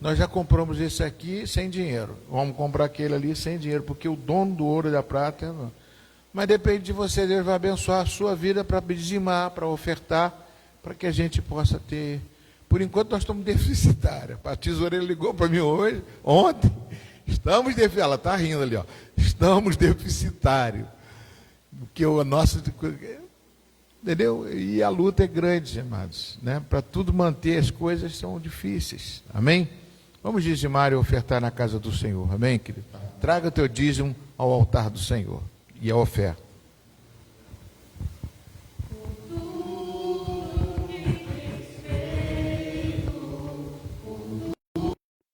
Nós já compramos esse aqui sem dinheiro. Vamos comprar aquele ali sem dinheiro, porque o dono do ouro e da prata é não. Mas depende de você, Deus vai abençoar a sua vida para dizimar, para ofertar, para que a gente possa ter. Por enquanto nós estamos deficitários. A tesoureira ligou para mim ontem. Estamos deficitários. Ela está rindo ali, ó. Estamos deficitários. Porque o nosso. Entendeu? E a luta é grande, amados, né? Para tudo manter as coisas são difíceis. Amém? Vamos dizimar e ofertar na casa do Senhor. Amém, querido? Traga o teu dízimo ao altar do Senhor e a oferta.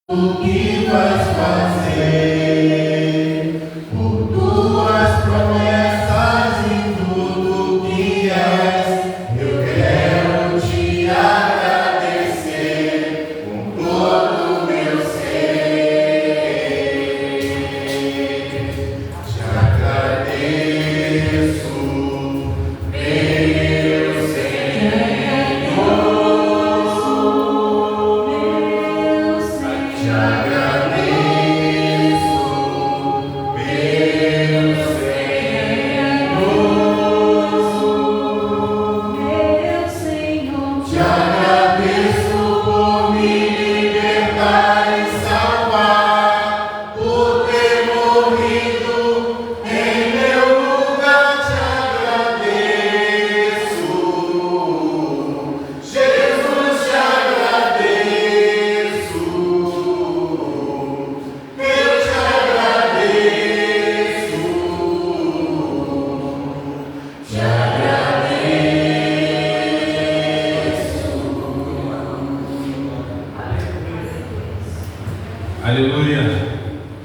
O que vais fazer por tuas promessas em tudo que és? Eu quero te agradecer com todo o meu ser. Te agradeço, meu Senhor. Te agradeço, meu Senhor. Te agradeço por me libertar e salvar, por ter morrido em meu lugar. Te agradeço, Jesus, te agradeço. Aleluia.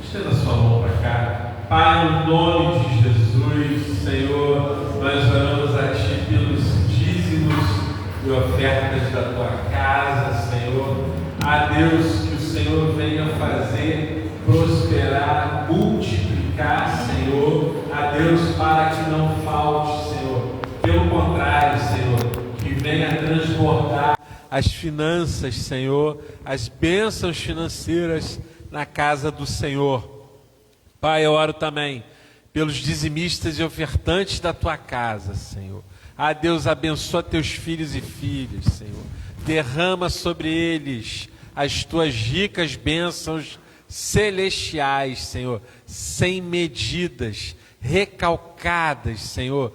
Estenda sua mão para cá. Pai, no nome de Jesus, Senhor, nós oramos a Ti pelos dízimos e ofertas da Tua casa, Senhor. A Deus, que o Senhor venha fazer prosperar, multiplicar, Senhor. A Deus, para que não falte, Senhor. Pelo contrário, Senhor, que venha transbordar as finanças, Senhor, as bênçãos financeiras na casa do Senhor. Pai, eu oro também pelos dizimistas e ofertantes da tua casa, Senhor. Deus, abençoa teus filhos e filhas, Senhor. Derrama sobre eles as tuas ricas bênçãos celestiais, Senhor, sem medidas, recalcadas, Senhor.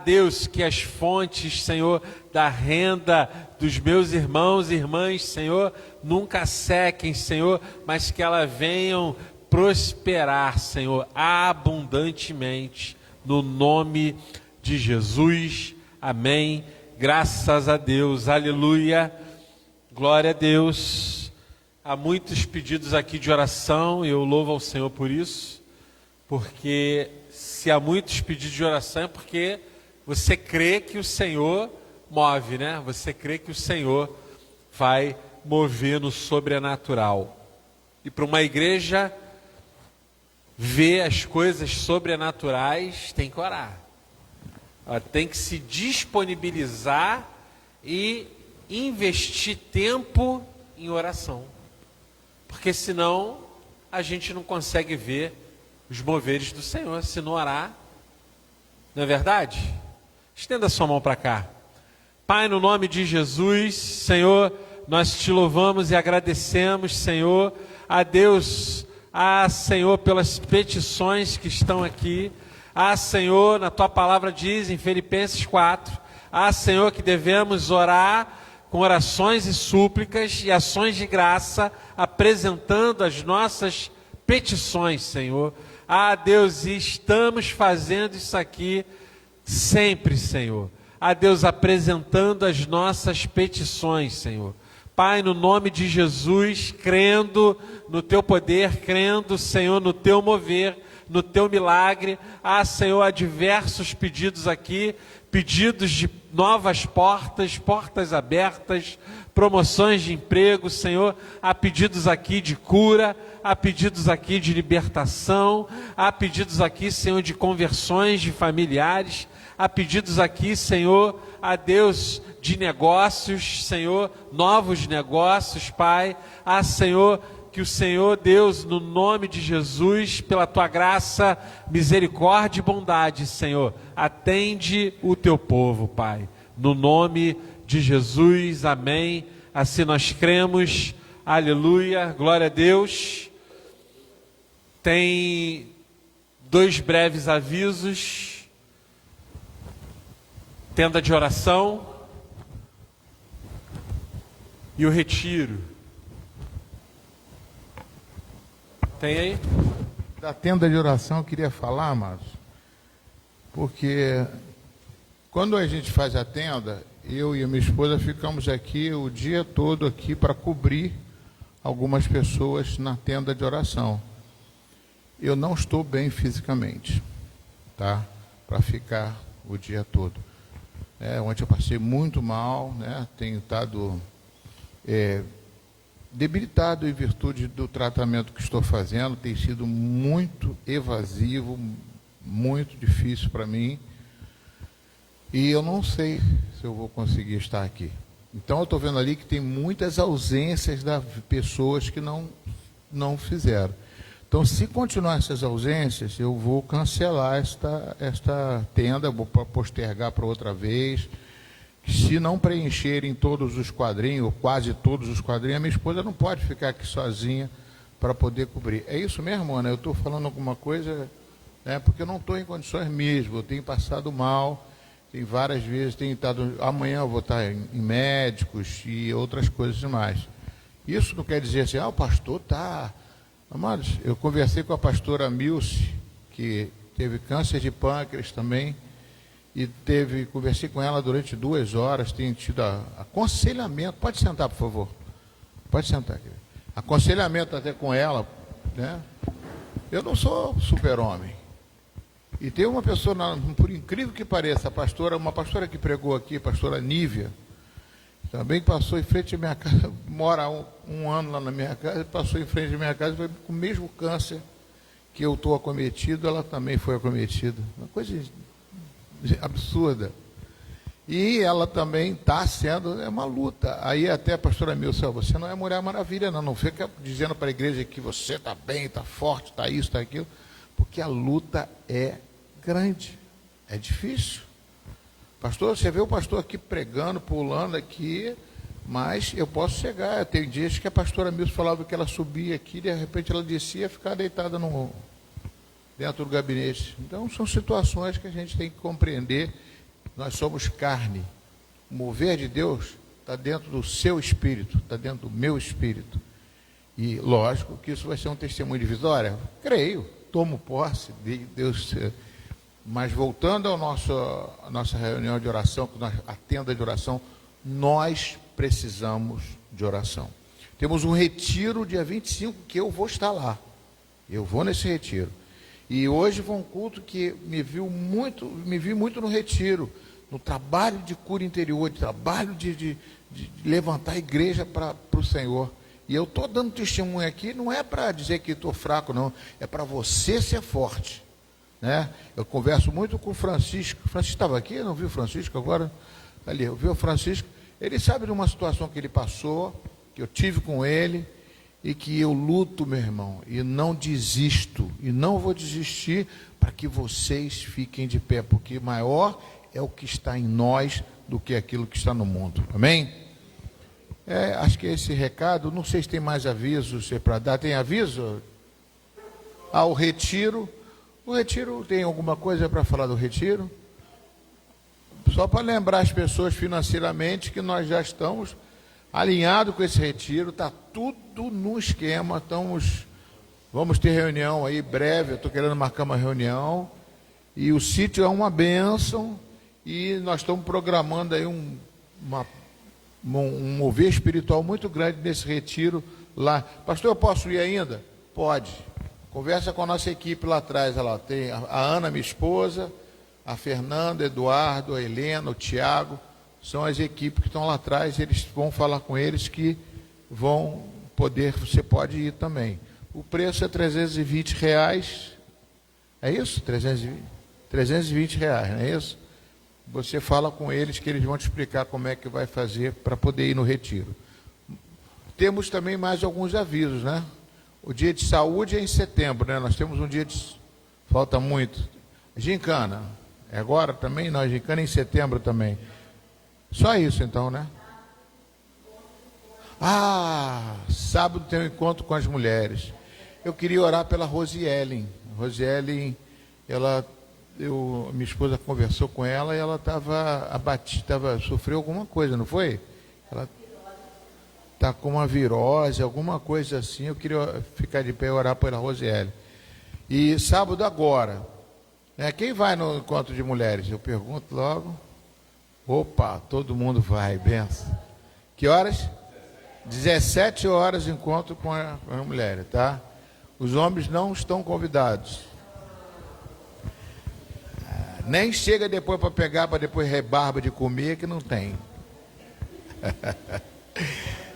Deus, que as fontes, Senhor, da renda dos meus irmãos e irmãs, Senhor, nunca sequem, Senhor, mas que elas venham prosperar, Senhor, abundantemente, no nome de Jesus. Amém. Graças a Deus. Aleluia. Glória a Deus. Há muitos pedidos aqui de oração e eu louvo ao Senhor por isso, porque se há muitos pedidos de oração é porque você crê que o Senhor move, né? Você crê que o Senhor vai mover no sobrenatural. E para uma igreja ver as coisas sobrenaturais, tem que orar. Ela tem que se disponibilizar e investir tempo em oração. Porque senão a gente não consegue ver os moveres do Senhor se não orar. Não é verdade? Estenda sua mão para cá. Pai, no nome de Jesus, Senhor, nós te louvamos e agradecemos, Senhor, a Deus, Senhor, pelas petições que estão aqui. Senhor, na tua palavra diz em Filipenses 4, Senhor, que devemos orar com orações e súplicas e ações de graça, apresentando as nossas petições, Senhor. Deus, e estamos fazendo isso aqui sempre, Senhor. Deus, apresentando as nossas petições, Senhor. Pai, no nome de Jesus, crendo no teu poder, crendo, Senhor, no teu mover, no teu milagre. Senhor, há diversos pedidos aqui, pedidos de novas portas, portas abertas, promoções de emprego, Senhor. Há pedidos aqui de cura, há pedidos aqui de libertação, há pedidos aqui, Senhor, de conversões de familiares, há pedidos aqui, Senhor, a Deus, de negócios, Senhor, novos negócios, Pai. Senhor, que o Senhor, Deus, no nome de Jesus, pela tua graça, misericórdia e bondade, Senhor, atende o teu povo, Pai. No nome de Jesus, amém. Assim nós cremos, aleluia, glória a Deus. Tem 2 breves avisos. Tenda de oração e o retiro. Tem aí? Da tenda de oração eu queria falar, amados, porque quando a gente faz a tenda, eu e a minha esposa ficamos aqui o dia todo aqui para cobrir algumas pessoas na tenda de oração. Eu não estou bem fisicamente, tá? Para ficar o dia todo. Ontem eu passei muito mal, né? Tenho estado debilitado em virtude do tratamento que estou fazendo. Tem sido muito evasivo, muito difícil para mim. E eu não sei se eu vou conseguir estar aqui. Então eu estou vendo ali que tem muitas ausências das pessoas que não fizeram. Então, se continuar essas ausências, eu vou cancelar esta tenda, vou postergar para outra vez. Se não preencherem todos os quadrinhos, ou quase todos os quadrinhos, a minha esposa não pode ficar aqui sozinha para poder cobrir. É isso mesmo, Ana? Eu estou falando alguma coisa, porque eu não estou em condições mesmo, eu tenho passado mal, tem várias vezes, amanhã eu vou estar em médicos e outras coisas mais. Isso não quer dizer assim, o pastor está... Amados, eu conversei com a pastora Milce, que teve câncer de pâncreas também, e conversei com ela durante 2 horas, tenho tido aconselhamento. Pode sentar, por favor. Pode sentar, querido. Aconselhamento até com ela, né? Eu não sou super-homem. E tem uma pessoa, por incrível que pareça, uma pastora que pregou aqui, a pastora Nívia, também passou em frente à minha casa, mora um ano lá na minha casa, passou em frente à minha casa, foi com o mesmo câncer que eu estou acometido, ela também foi acometida. Uma coisa absurda. E ela também está sendo, é uma luta. Aí até a pastora Milson, você não é Mulher Maravilha, não fica dizendo para a igreja que você está bem, está forte, está isso, está aquilo, porque a luta é grande, é difícil. Pastor, você vê o pastor aqui pregando, pulando aqui, mas eu posso chegar. Tem dias que a pastora Milson falava que ela subia aqui, de repente ela descia e ficava deitada dentro do gabinete. Então são situações que a gente tem que compreender. Nós somos carne. O mover de Deus está dentro do seu espírito, está dentro do meu espírito. E lógico que isso vai ser um testemunho de vitória. Creio, tomo posse de Deus. Mas voltando à nossa reunião de oração, a tenda de oração, nós precisamos de oração. Temos um retiro dia 25 que eu vou estar lá. Eu vou nesse retiro. E hoje foi um culto que me vi muito no retiro, no trabalho de cura interior, de trabalho de levantar a igreja para o Senhor. E eu estou dando testemunho aqui, não é para dizer que estou fraco, não. É para você ser forte. Né? Eu converso muito com o Francisco. O Francisco estava aqui, não viu o Francisco agora? Ali, eu vi o Francisco. Ele sabe de uma situação que ele passou, que eu tive com ele, e que eu luto, meu irmão, e não desisto, e não vou desistir para que vocês fiquem de pé, porque maior é o que está em nós do que aquilo que está no mundo. Amém? Acho que esse recado, não sei se tem mais avisos para dar. Tem aviso? O retiro. O retiro, tem alguma coisa para falar do retiro? Só para lembrar as pessoas financeiramente que nós já estamos alinhados com esse retiro, está tudo no esquema, vamos ter reunião aí breve, eu estou querendo marcar uma reunião, e o sítio é uma bênção, e nós estamos programando aí um mover espiritual muito grande nesse retiro lá. Pastor, eu posso ir ainda? Pode. Conversa com a nossa equipe lá atrás, olha lá, tem a Ana, minha esposa, a Fernanda, Eduardo, a Helena, o Tiago, são as equipes que estão lá atrás, eles vão falar com eles que vão poder, você pode ir também. O preço é R$320, é isso? 320 reais, não é isso? Você fala com eles que eles vão te explicar como é que vai fazer para poder ir no retiro. Temos também mais alguns avisos, né? O dia de saúde é em setembro, né? Nós temos um dia de... Falta muito. Gincana, é agora também? Não, gincana é em setembro também. Só isso então, né? Sábado tem um encontro com as mulheres. Eu queria orar pela Rosielen. Rosielen, minha esposa conversou com ela e ela estava abatida, sofreu alguma coisa, não foi? Ela está com uma virose, alguma coisa assim. Eu queria ficar de pé e orar pela Rosielen. E sábado agora, né? Quem vai no encontro de mulheres? Eu pergunto logo. Opa, todo mundo vai, benção. Que horas? 17 horas encontro com as mulheres, tá? Os homens não estão convidados. Nem chega depois para pegar, para depois rebarba de comer, que não tem.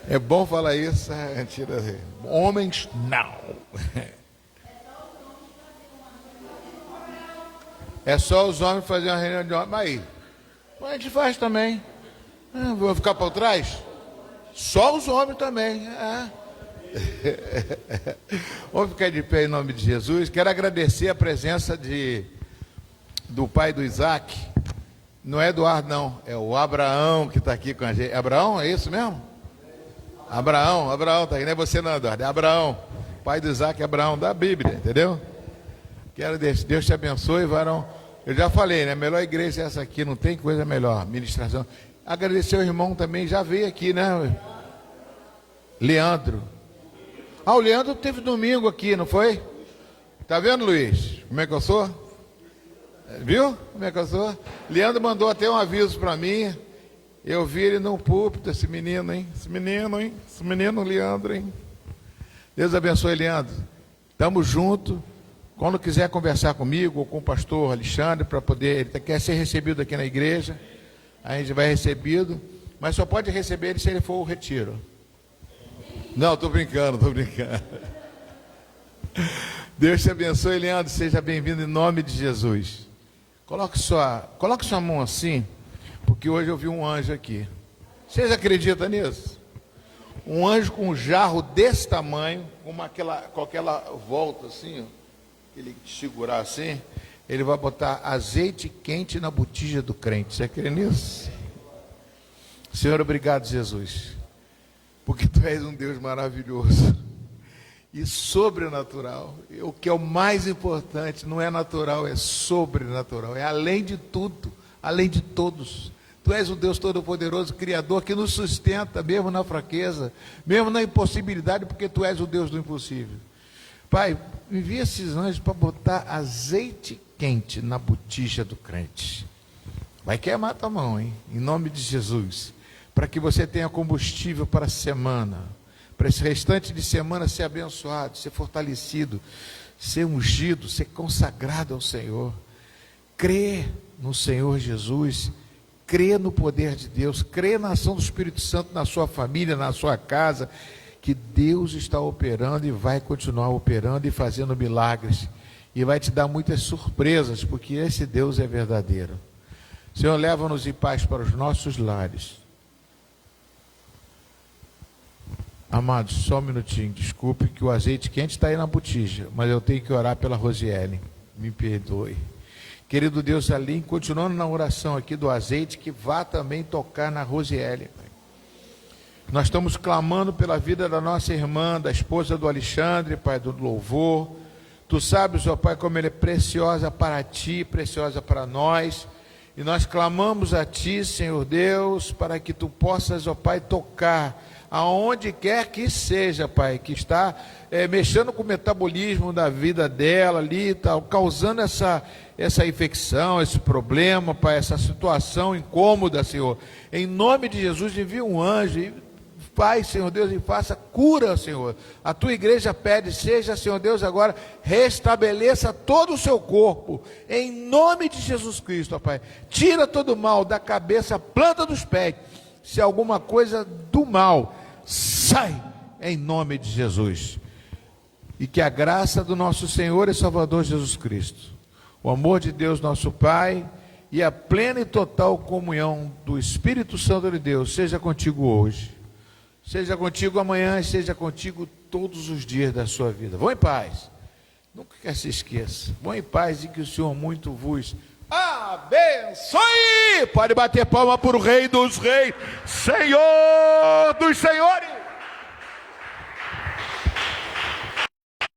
É bom falar isso, mentira. Homens, não. É só os homens fazerem uma reunião de homens. Mas aí, a gente faz também. Vou ficar para trás? Só os homens também. Vamos ficar de pé em nome de Jesus. Quero agradecer a presença do pai do Isaac. Não é Eduardo, não. É o Abraão que está aqui com a gente. Abraão, é isso mesmo? Abraão está aqui. Não é você não, Eduardo. É Abraão. Pai do Isaac, Abraão, da Bíblia, entendeu? Quero Deus te abençoe, varão. Eu já falei, né? A melhor igreja é essa aqui, não tem coisa melhor. Ministração. Agradecer o irmão também, já veio aqui, né? Leandro. O Leandro teve domingo aqui, não foi? Tá vendo, Luiz? Como é que eu sou? Viu? Como é que eu sou? Leandro mandou até um aviso para mim. Eu vi ele no púlpito, esse menino, hein? Esse menino, Leandro, hein? Deus abençoe, Leandro. Tamo junto. Quando quiser conversar comigo ou com o pastor Alexandre, para poder, ele quer ser recebido aqui na igreja, a gente vai recebido, mas só pode receber ele se ele for o retiro. Não, estou brincando. Deus te abençoe, Leandro, seja bem-vindo em nome de Jesus. Coloque sua mão assim, porque hoje eu vi um anjo aqui. Vocês acreditam nisso? Um anjo com um jarro desse tamanho, com aquela volta assim, ó, ele segurar assim, ele vai botar azeite quente na botija do crente. Você crê nisso? Senhor, obrigado, Jesus, porque Tu és um Deus maravilhoso e sobrenatural. O que é o mais importante, não é natural, é sobrenatural, é além de tudo, além de todos. Tu és o Deus Todo-Poderoso, Criador, que nos sustenta, mesmo na fraqueza, mesmo na impossibilidade, porque Tu és o Deus do impossível. Pai, envia esses anjos para botar azeite quente na botija do crente. Vai queimar tua mão, hein? Em nome de Jesus. Para que você tenha combustível para a semana, para esse restante de semana ser abençoado, ser fortalecido, ser ungido, ser consagrado ao Senhor. Crê no Senhor Jesus, crê no poder de Deus, crê na ação do Espírito Santo na sua família, na sua casa, que Deus está operando e vai continuar operando e fazendo milagres, e vai te dar muitas surpresas, porque esse Deus é verdadeiro. Senhor, leva-nos em paz para os nossos lares. Amados, só um minutinho, desculpe que o azeite quente está aí na botija, mas eu tenho que orar pela Rosiele, me perdoe. Querido Deus, ali, continuando na oração aqui do azeite, que vá também tocar na Rosiele. Nós estamos clamando pela vida da nossa irmã, da esposa do Alexandre, Pai, do louvor. Tu sabes, ó Pai, como ela é preciosa para Ti, preciosa para nós. E nós clamamos a Ti, Senhor Deus, para que Tu possas, ó Pai, tocar aonde quer que seja, Pai, que está mexendo com o metabolismo da vida dela ali, tá, causando essa infecção, esse problema, Pai, essa situação incômoda, Senhor. Em nome de Jesus, envia um anjo, Pai, Senhor Deus, e faça cura, Senhor. A Tua igreja pede, seja, Senhor Deus, agora, restabeleça todo o seu corpo, em nome de Jesus Cristo, ó Pai. Tira todo o mal da cabeça, planta dos pés. Se alguma coisa do mal, sai, em nome de Jesus. E que a graça do nosso Senhor e Salvador Jesus Cristo, o amor de Deus nosso Pai, e a plena e total comunhão do Espírito Santo de Deus, seja contigo hoje, seja contigo amanhã e seja contigo todos os dias da sua vida. Vão em paz, nunca que se esqueça, vão em paz e que o Senhor muito vos abençoe. Pode bater palma para o Rei dos Reis, Senhor dos Senhores.